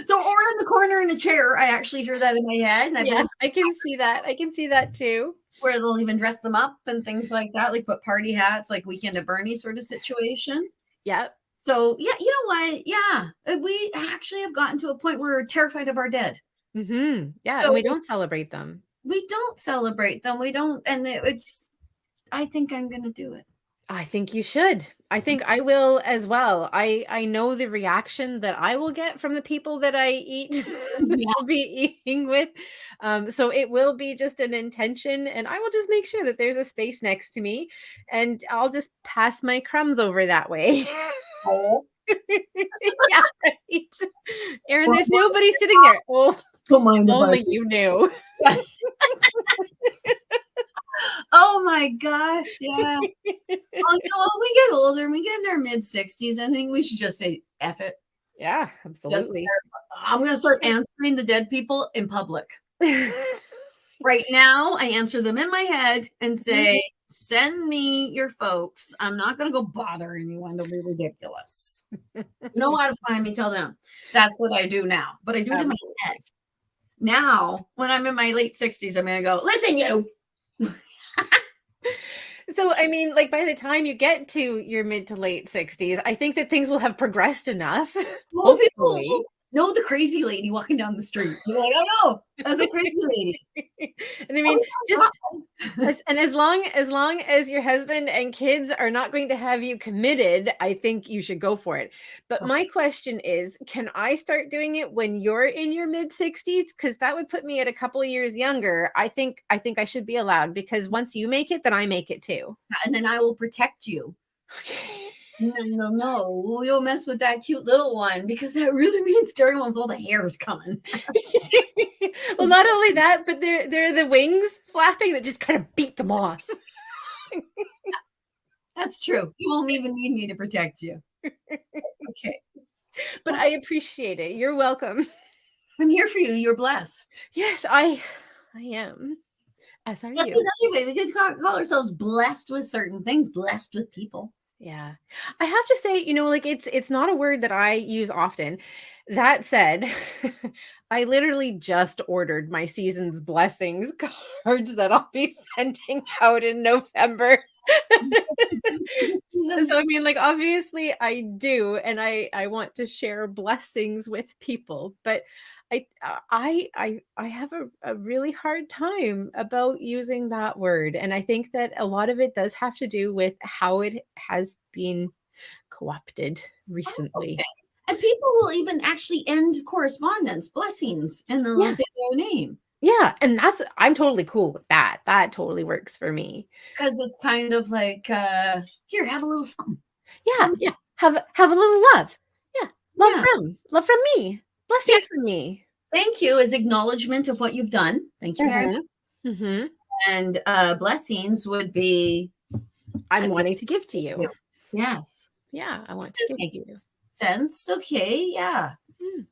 So, or in the corner in a chair. I actually hear that in my head, and I Yeah, believe I can see that. I can see that too. where they'll even dress them up and things like that, like put party hats, like Weekend at Bernie sort of situation. Yep. So, yeah, you know what? Yeah, we actually have gotten to a point where we're terrified of our dead. Mhm. Yeah, and So we don't celebrate them. we don't celebrate them. We don't, and it's. I think I'm gonna do it. I think you should. I think I will as well. I know the reaction that I will get from the people that I eat that Yeah. I'll be eating with. So it will be just an intention, and I will just make sure that there's a space next to me, and I'll just pass my crumbs over that way. Oh, Yeah, right. Erin, or there's nobody sitting there. Oh, don't mind if I only you knew. do. Oh my gosh, yeah. Oh, when we get older and we get in our mid-60s, I think we should just say "F it." Yeah, Just absolutely. I'm gonna start answering the dead people in public. Right now, I answer them in my head and say, "Send me your folks. I'm not gonna go bother anyone. Don't be ridiculous. You know how to find me, tell them." That's what I do now, but I do it in my head. Absolutely. Now, when I'm in my late 60s, I'm gonna go, "Listen, you." So, I mean, like, by the time you get to your mid to late 60s, I think that things will have progressed enough, Well, people hopefully. will know the crazy lady walking down the street. You're like, "Oh, no, that's a crazy lady." And I Oh, mean, just my God. as long as your husband and kids are not going to have you committed, I think you should go for it. But my Okay. question is, can I start doing it when you're in your mid-60s? Because that would put me at a couple of years younger. I think I should be allowed because once you make it, then I make it too. And then I will protect you. Okay. And then they'll know, we don't mess with that cute little one because that really means scary one with all the hairs coming. Well, not only that, but there are the wings flapping that just kind of beat them off. That's true. You won't even need me to protect you. Okay. But I appreciate it. You're welcome. I'm here for you. You're blessed. Yes, I am. As are That's you. another way we could call ourselves blessed with certain things, blessed with people. Yeah. I have to say, like it's not a word that I use often. That said, I literally just ordered my season's blessings cards that I'll be sending out in November. So, I mean, like, obviously I do, and I want to share blessings with people, but I have a really hard time about using that word, and I think that a lot of it does have to do with how it has been co-opted recently. Okay. And people will even actually end correspondence, blessings, and then they'll Yeah, say their name yeah, and I'm totally cool with that. That totally works for me. because it's kind of like, here, have a little something Yeah, from yeah. Have a little love. Yeah, yeah. love from me. Yeah. Blessings from me. Thank you is acknowledgement of what you've done. Thank you very much. Mhm. Mhm. And blessings would be I'm a gift wanting to give to to you. you. Yes. Yeah, I want to That give to makes you. sense. Okay. Yeah. Mm.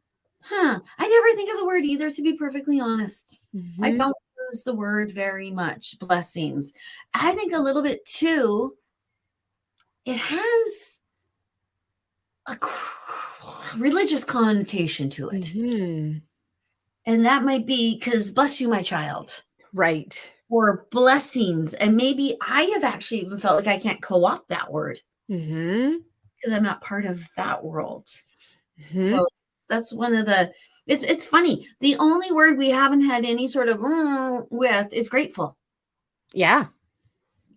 Huh. I never think of the word either, to be perfectly honest. I Mhm. don't use the word very much, blessings. I think a little bit too, it has a religious connotation to it. Mhm. And that might be because bless you, my child, Right. or blessings. And maybe I have actually even felt like I can't co opt that word Mhm. because I'm not part of that world. Mhm. So that's one of the it's funny. The only word we haven't had any sort of with is grateful. Yeah.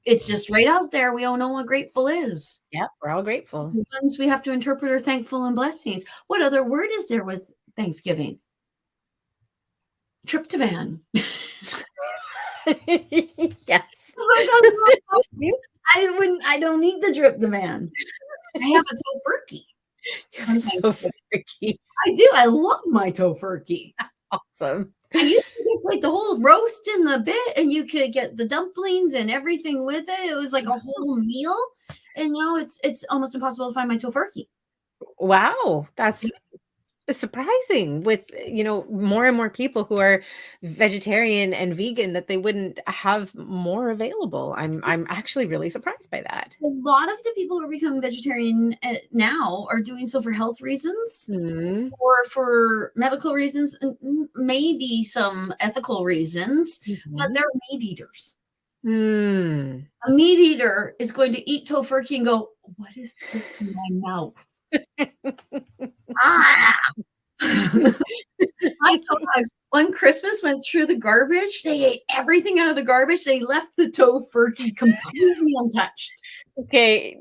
It's just right out there. We all know what grateful is. Yeah, we're all grateful. The ones we have to interpret are thankful and blessings. What other word is there with Thanksgiving? Tryptophan. Yes. I don't need the tryptophan. I have a tofurkey You have on a Thanksgiving. tofurkey. I do. I love my tofurkey. Awesome. I used to get like the whole roast in the bit, and you could get the dumplings and everything with it. It was like a whole meal. And now it's almost impossible to find my tofurkey. Wow, that's surprising with, more and more people who are vegetarian and vegan that they wouldn't have more available. I'm actually really surprised by that. A lot of the people who are becoming vegetarian now are doing so for health reasons Mhm. or for medical reasons, and maybe some ethical reasons, but Mhm. they're meat eaters. Mm. A meat eater is going to eat tofurkey and go, "What is this in my mouth?" Ah! My dogs, when Christmas went through the garbage, they ate everything out of the garbage. They left the tofurkey completely untouched. Okay,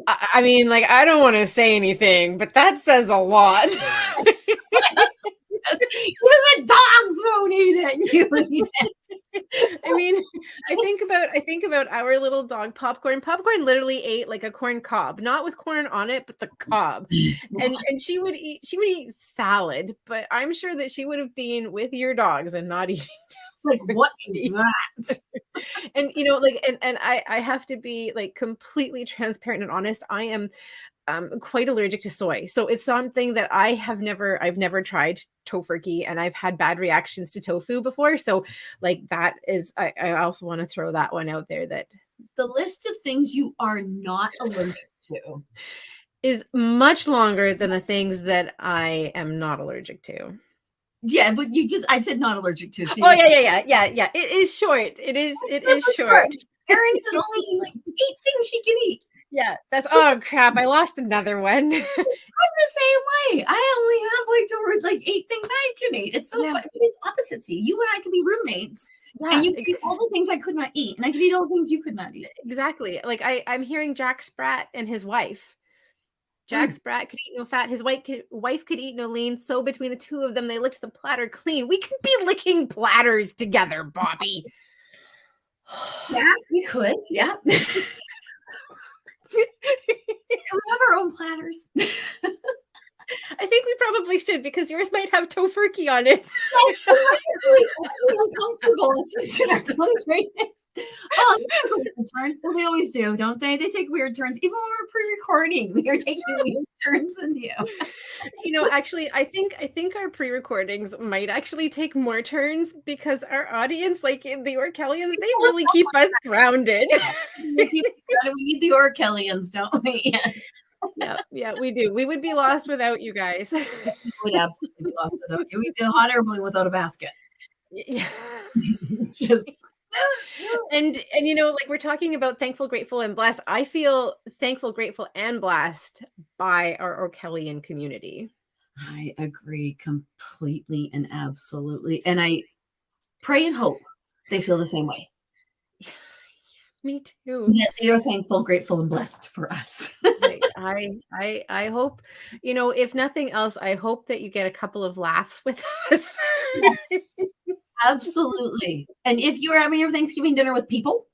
I mean, like, I don't wanna say anything, but that says a lot. Even the dogs won't eat it, and you eat it. I mean, I think about our little dog Popcorn. Popcorn literally ate like a corn cob, not with corn on it, but the cob. And she would eat salad, but I'm sure that she would have been with your dogs and not eating Like, what is turkey. that? And I have to be like completely transparent and honest. I am quite allergic to soy. So it's something that I've never tried tofurkey, and I've had bad reactions to tofu before. So like that is I also want to throw that one out there that The list of things you are not allergic to. is much longer than the things that I am not allergic to. Yeah, but I said not allergic to, so Oh you yeah, yeah, yeah, yeah, yeah. It is short. It is super short. short. Erin has only like 8 things she can eat. Yeah, that's oh crap. I lost another one. I'm the same way. I only have like the word like 8 things I can eat. It's so Yeah, funny. It's opposites. You and I could be roommates, and yeah, you could eat all the things I could not eat, and I could eat all the things you could not eat. exactly. Like I'm hearing Jack Sprat and his wife. Jack Mm. Sprat could eat no fat. His wife could eat no lean. So between the two of them, they licked the platter clean. We could be licking platters together, Bobby. Yeah, we could. Yeah. Can we have our own platters? I think we probably should because yours might have tofurkey on it. Really uncomfortable as we sit our tongues right next. Oh, they took a weird turn. Well, they always do, don't they? They take weird turns. Even when we're pre-recording, we are taking weird turns with you. Actually, I think our pre-recordings might actually take more turns because our audience, like the Oracelians, they really keep us grounded. We need the Oracelians, don't we? Yeah, yeah, we do. We would be lost without you guys. We would absolutely be lost without you. We'd be a hot air balloon without a basket. Yeah. It's just And like we're talking about thankful, grateful, and blessed. I feel thankful, grateful, and blessed by our Oracelian community. I agree completely and absolutely. And I pray and hope they feel the same way. Me too. That they are thankful, grateful, and blessed for us. I hope, if nothing else, I hope that you get a couple of laughs with us. Absolutely. And if you're having your Thanksgiving dinner with people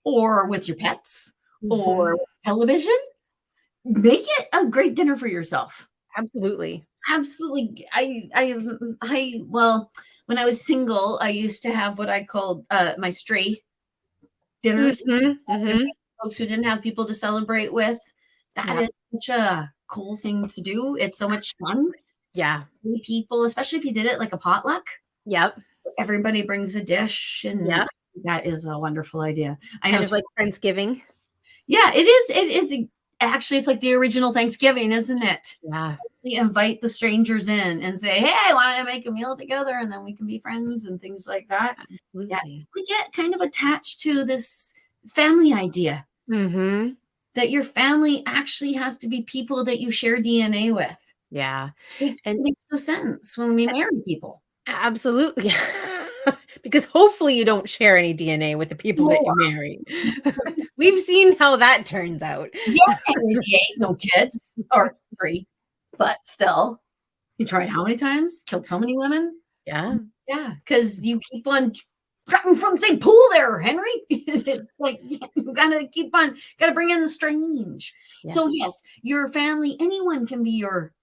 or with your pets or Mhm. with television, make it a great dinner for yourself. Absolutely. Absolutely. Well, when I was single, I used to have what I called my stray dinners. Mhm, mhm. Folks who didn't have people to celebrate with. That Yep, is such a cool thing to do. It's so much fun. yeah, People, especially if you did it like a potluck. yep, Everybody brings a dish, and yep. that is a wonderful idea. I Kind know. of like Friendsgiving. Yeah, it is. It is actually. It's like the original Thanksgiving, isn't it? Yeah, We invite the strangers in and say, "Hey, why don't I make a meal together, and then we can be friends and things like that." Yeah, absolutely. we get kind of attached to this family idea Mhm. that your family actually has to be people that you share DNA with. Yeah, and Makes no sense when we marry people. absolutely. Because hopefully you don't share any DNA with the people that No, you marry. We've seen how that turns out. yes, Henry VIII, no kids, or 3, but still. You tried how many times? Killed so many women? Yeah, Yeah, because you keep on grabbing from the same pool there, Henry. It's like, you gotta keep on gotta bring in the strange. yeah, So, yes, your family, anyone can be your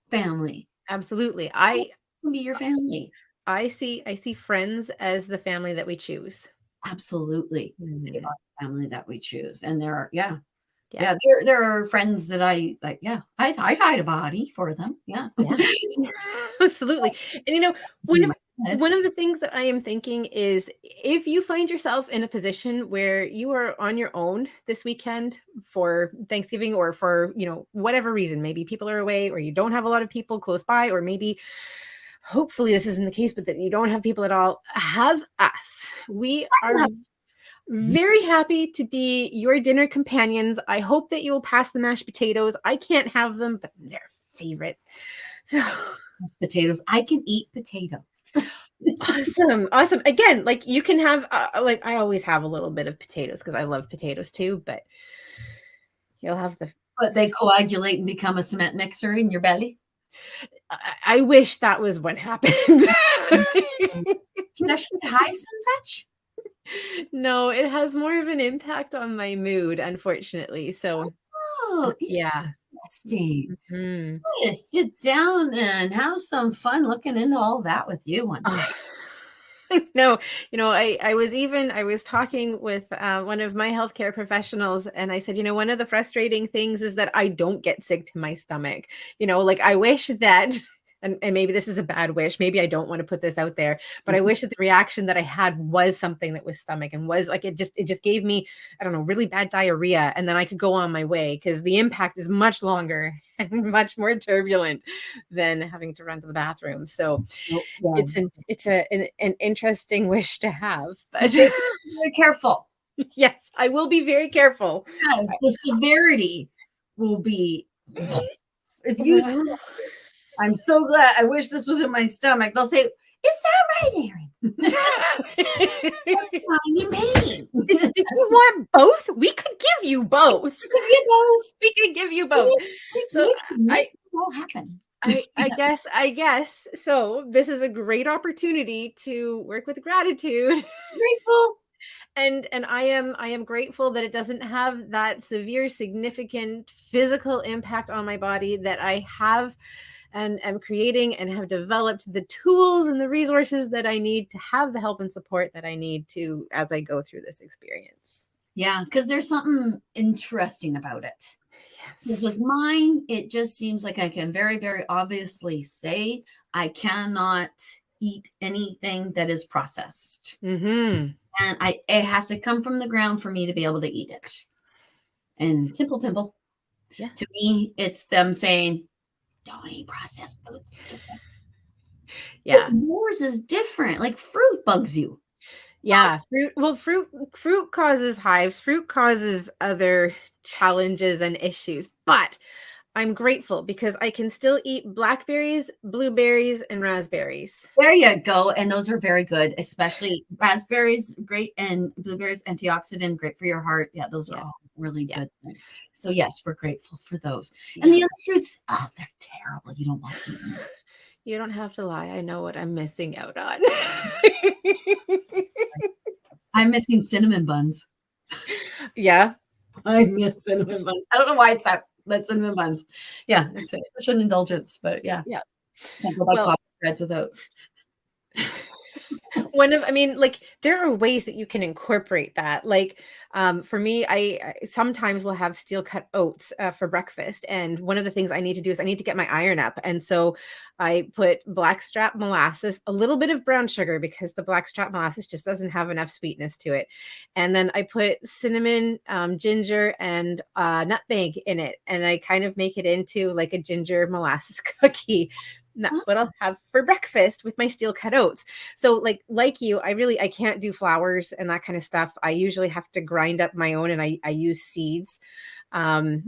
family. absolutely. Anyone can be your family. I see friends as the family that we choose. Absolutely. They Mhm. are the family that we choose, and there are yeah. Yeah, Yeah, there are friends that I like, yeah, I'd hide a body for them, yeah. yeah. Absolutely. And one In of my head. one of the things that I am thinking is if you find yourself in a position where you are on your own this weekend for Thanksgiving or for, whatever reason, maybe people are away or you don't have a lot of people close by, or maybe hopefully this isn't the case, but that you don't have people at all, have us. We are very happy to be your dinner companions. I hope that you will pass the mashed potatoes. I can't have them, but they're favorite. So Potatoes. I can eat potatoes. awesome. Awesome. Again, like you can have like I always have a little bit of potatoes because I love potatoes too, but you'll have the But they coagulate and become a cement mixer in your belly. I wish that was what happened. Do you actually get hives and such? No, it has more of an impact on my mood, unfortunately. So, Oh, yeah. interesting. Mhm. I'm gonna sit down and have some fun looking into all that with you one Ah, day. no, I was talking with one of my healthcare professionals, and I said, one of the frustrating things is that I don't get sick to my stomach. Like I wish that, and maybe this is a bad wish, maybe I don't want to put this out there, but I wish that the reaction that I had was something that was stomach and was like it just gave me, I don't know, really bad diarrhea, and then I could go on my way because the impact is much longer and much more turbulent than having to run to the bathroom. So Oh, yeah. it's an interesting wish to have, Be but very careful. yes, I will be very careful. Yes, the severity will be if you say, Well, "I'm so glad, I wish this was in my stomach," they'll say, "Is that right, Erin? That's did fine in pain." did you want both? We could give you both. You know, We could give you both. So we can I make it all happen. I guess so this is a great opportunity to work with gratitude. Grateful. And I am grateful that it doesn't have that severe, significant physical impact on my body, that I have and am creating and have developed the tools and the resources that I need to have the help and support that I need to as I go through this experience. Yeah, because there's something interesting about it. Because Yes. with mine, it just seems like I can very, very obviously say I cannot eat anything that is processed. Mhm. And it has to come from the ground for me to be able to eat it. And simple pimple. Yeah. To me, it's them saying, don't eat processed foods. But Yeah. yours is different. Like fruit bugs you. Yeah, fruit causes hives, fruit causes other challenges and issues, but I'm grateful because I can still eat blackberries, blueberries, and raspberries. There you go. And those are very good, especially raspberries, great, and blueberries, antioxidant, great for your heart. Yeah, those are Yeah, all really yeah, good things. So, yes, we're grateful for those. And yeah. the other fruits, oh, they're terrible. You don't want to eat them. You don't have to lie. I know what I'm missing out on. I'm missing cinnamon buns. Yeah. I miss cinnamon buns. I don't know why it's that cinnamon buns. Yeah, it's such an indulgence, but yeah, Yeah. can't go by Well, coffee spreads without. I mean, like, there are ways that you can incorporate that. Like, for me, I sometimes will have steel cut oats for breakfast. And one of the things I need to do is I need to get my iron up. And so I put blackstrap molasses, a little bit of brown sugar because the blackstrap molasses just doesn't have enough sweetness to it. And then I put cinnamon, ginger, and nutmeg in it. And I kind of make it into like a ginger molasses cookie. And that's what I'll have for breakfast with my steel cut oats. So like you, I can't do flours and that kind of stuff. I usually have to grind up my own, and I use seeds and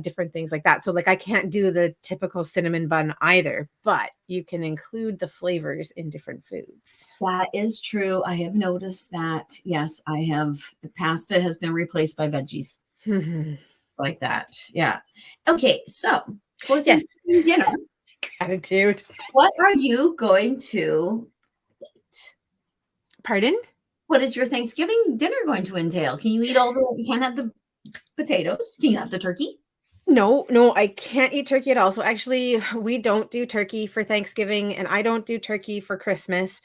different things like that. So like I can't do the typical cinnamon bun either, but you can include the flavors in different foods. That is true. I have noticed that. Yes, I have. The pasta has been replaced by veggies like that. Yeah. Okay, so for Yes. Thanksgiving dinner, Gratitude. what are you going to eat? Pardon? What is your Thanksgiving dinner going to entail? Can you eat all the? You can't have the potatoes. Can you have the turkey? No, no, I can't eat turkey at all. So actually, we don't do turkey for Thanksgiving, and I don't do turkey for Christmas.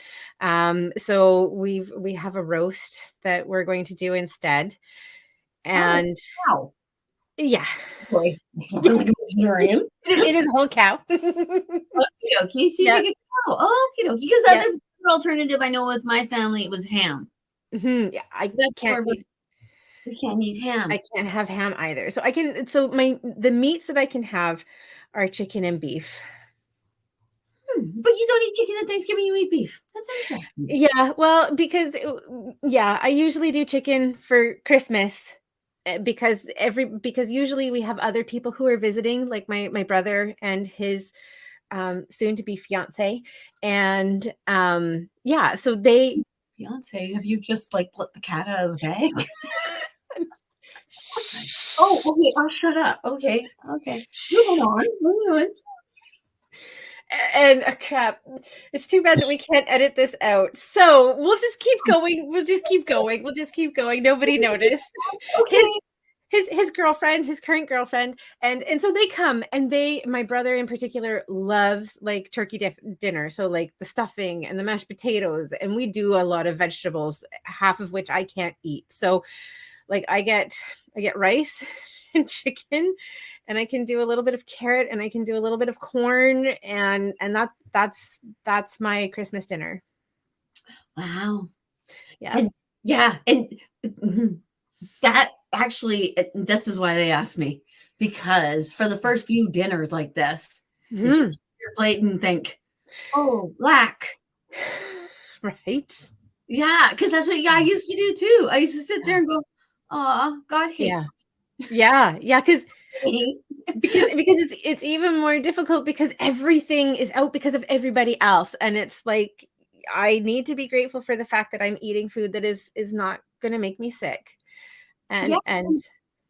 So we have a roast that we're going to do instead. Oh, And wow. yeah, Boy, it's not like a vegetarian. it is whole cow. Okie dokie. So you Yeah, take a cow. Okie dokie. Because the yeah. other alternative I know with my family, it was ham. Yeah, I That's can't more, eat we can't eat ham. I can't have ham either. So the meats that I can have are chicken and beef. But you don't eat chicken at Thanksgiving, you eat beef. That's interesting. Yeah, well, yeah, I usually do chicken for Christmas because usually we have other people who are visiting, like my brother and his soon to be fiance. And yeah, so they Fiance, have you just like let the cat out of the bag? Oh, okay. I'll shut up. Okay. Okay. Moving on. Moving on. And crap, it's too bad that we can't edit this out. So we'll just keep going. We'll just keep going. We'll just keep going. Nobody noticed. His Okay. his girlfriend, his current girlfriend, and so they come, and my brother in particular loves like turkey dinner. So like the stuffing and the mashed potatoes, and we do a lot of vegetables, half of which I can't eat. So like I get rice and chicken, and I can do a little bit of carrot, and I can do a little bit of corn, and that's my Christmas dinner. Wow. Yeah. And yeah, and mhm, that actually, this is why they asked me, because for the first few dinners like this, did you Mhm. look at your plate and think, oh, black? Right. Yeah, because that's what, yeah, I used to do too. I used to sit there and go, oh, God Yeah. hates Yeah. Yeah. me. Because it's even more difficult because everything is out because of everybody else, and it's like I need to be grateful for the fact that I'm eating food that is not going to make me sick. Yeah. And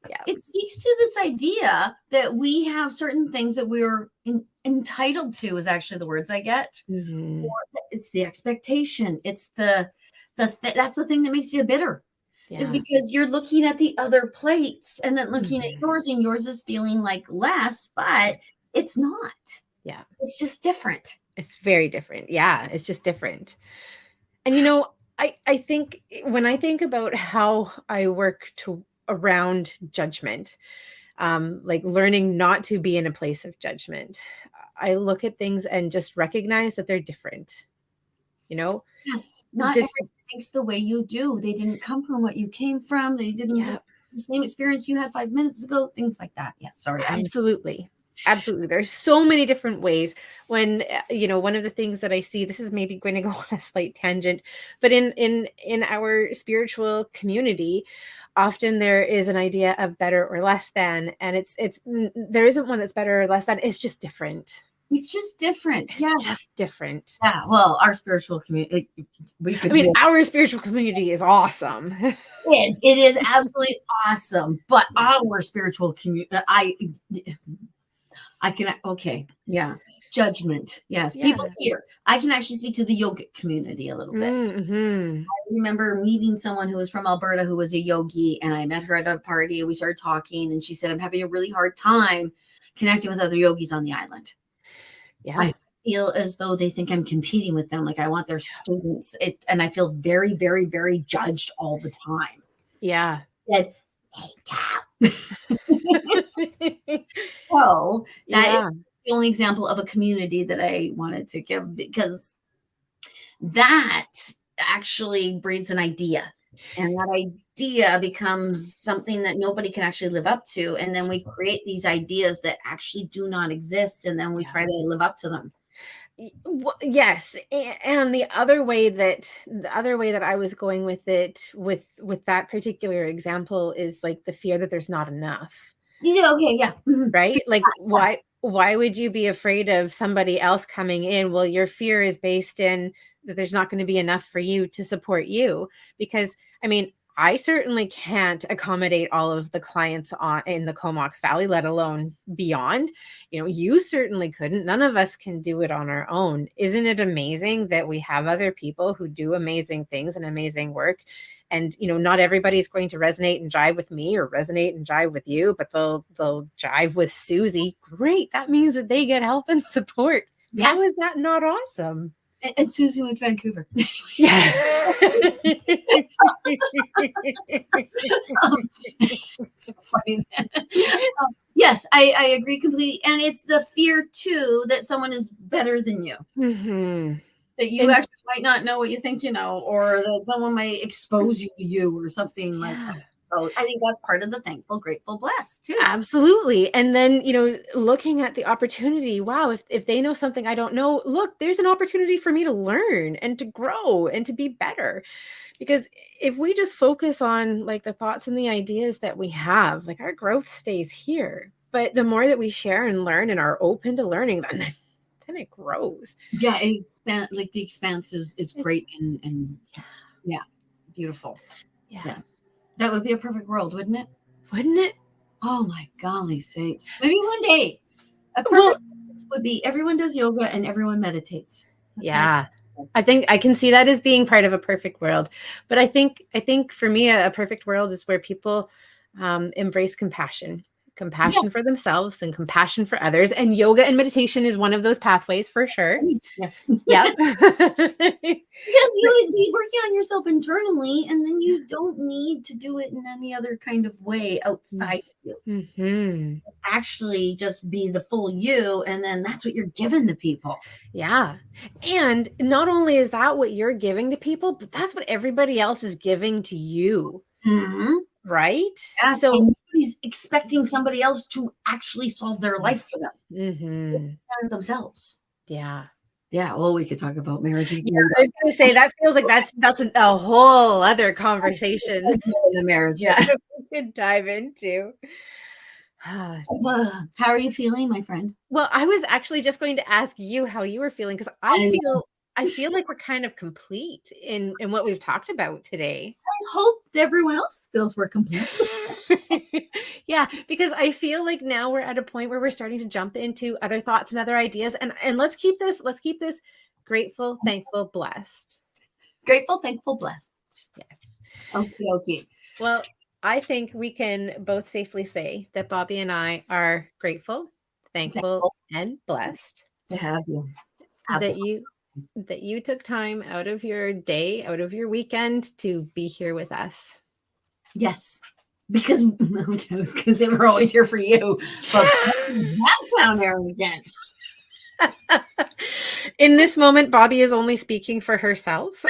yeah. It speaks to this idea that we have certain things that we're entitled to, is actually the words I get. Or Mhm. it's the expectation. It's that's the thing that makes you bitter, is Yeah. because you're looking at the other plates and then looking at Mhm. yours, and yours is feeling like less, but it's not. Yeah. It's just different. It's very different. Yeah, it's just different. And I think when I think about how I work to around judgment, like learning not to be in a place of judgment, I look at things and just recognize that they're different. You know, Yes, not this, everyone thinks the way you do. They didn't come from what you came from. They didn't yeah, just the same experience you had 5 minutes ago, things like that. Yes, sorry. I absolutely. Absolutely. There's so many different ways when, one of the things that I see, this is maybe going to go on a slight tangent, but in our spiritual community, often there is an idea of better or less than, and there isn't one that's better or less than. It's just different. It's just different. It's Yeah. just different. Yeah. Well, our spiritual community, our spiritual community is awesome. It is absolutely awesome. But our spiritual community, I can, okay. Yeah. Judgment. Yes. Yeah. People here. I can actually speak to the yogic community a little bit. Mm-hmm. I remember meeting someone who was from Alberta who was a yogi, and I met her at a party and we started talking, and she said, I'm having a really hard time connecting with other yogis on the island. Yeah. I feel as though they think I'm competing with them. Like I want their students. And I feel very, very, very judged all the time. Yeah. That, so that is the only example of a community that I wanted to give, because that actually breeds an idea, and that idea becomes something that nobody can actually live up to. And then we create these ideas that actually do not exist, and then we try to live up to them. Yes. And the other way that I was going with it, with that particular example, is like the fear that there's not enough. Okay. Yeah. Right. Like, why would you be afraid of somebody else coming in? Well, your fear is based in that there's not going to be enough for you to support you. Because I certainly can't accommodate all of the clients in the Comox Valley, let alone beyond. You certainly couldn't. None of us can do it on our own. Isn't it amazing that we have other people who do amazing things and amazing work? And, not everybody's going to resonate and jive with me or resonate and jive with you, but they'll jive with Susie. Great. That means that they get help and support. Yes. How is that not awesome? And Susie went to Vancouver. Yeah. So funny. Yes, I agree completely. And it's the fear too that someone is better than you. Mm-hmm. That you actually might not know what you think you know, or that someone might expose you to you or something like that. So I think that's part of the thankful, grateful, blessed too. Absolutely. And then, looking at the opportunity, wow, if they know something I don't know, look, there's an opportunity for me to learn and to grow and to be better. Because if we just focus on like the thoughts and the ideas that we have, like our growth stays here. But the more that we share and learn and are open to learning, then it grows. Yeah, the expanse is great and yeah, beautiful. Yeah. Yes. That would be a perfect world, wouldn't it? Wouldn't it? Oh my golly sakes. Maybe one day a perfect world would be everyone does yoga and everyone meditates. That's I think I can see that as being part of a perfect world. But I think for me, a perfect world is where people embrace compassion for themselves and compassion for others. And yoga and meditation is one of those pathways for sure. Yes. Yep. Because you would be working on yourself internally, and then you don't need to do it in any other kind of way outside of you. Mm-hmm. Actually just be the full you, and then that's what you're giving to people. Yeah. And not only is that what you're giving to people, but that's what everybody else is giving to you. Mm-hmm. Right? Yeah. So nobody's expecting somebody else to actually solve their life for them. Mm-hmm. Themselves. Yeah. Yeah. Well, we could talk about marriage. Yeah, I was going to say that feels like that's a whole other conversation. The marriage. Yeah. We could dive into. How are you feeling, my friend? Well, I was actually just going to ask you how you were feeling, because I feel like we're kind of complete in what we've talked about today. I hope everyone else feels we're complete. Yeah, because I feel like now we're at a point where we're starting to jump into other thoughts and other ideas, and let's keep this grateful, thankful, blessed. Grateful, thankful, blessed. Yes. Okay. Well, I think we can both safely say that Bobbi and I are grateful, thankful, and blessed to have you. That you took time out of your day, out of your weekend to be here with us. Yes, because they were always here for you. But that sound arrogant. In this moment, Bobbi is only speaking for herself.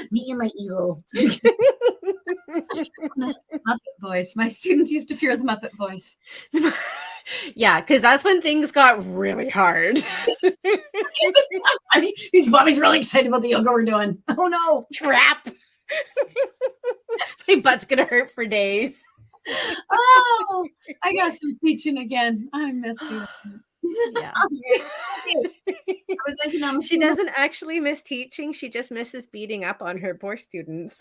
Me and my ego. That's the Muppet voice. My students used to fear the Muppet voice. Yeah, because that's when things got really hard. It's not funny. These Bobby's really excited about the yoga we're doing. Oh no. Trap. My butt's gonna hurt for days. Oh, I got some teaching again. I missed you. Yeah. I was going to namaste. She doesn't actually miss teaching, she just misses beating up on her poor students.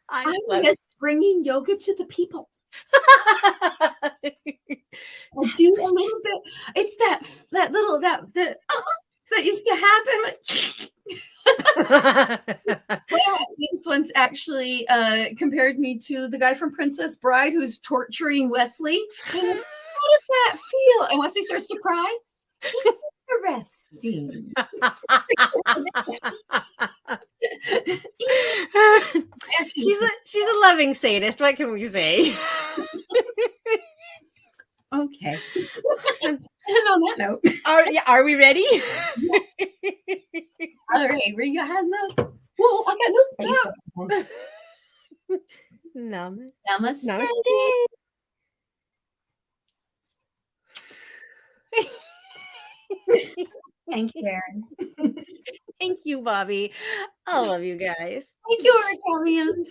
I miss bringing yoga to the people. I do a little bit. It's that little that used to happen. Well, this one's actually compared me to the guy from Princess Bride who's torturing Wesley. How does that feel? And Wesley starts to cry. Interesting. She's a loving sadist. What can we say? Okay. Awesome. And on that note, are we ready? Yes. All right, bring your hands up. Whoa, I got no space. Namaste. Namaste. Namaste. Thank you, Erin. Thank you, Bobbi. I love you guys. Thank you, Oracelians.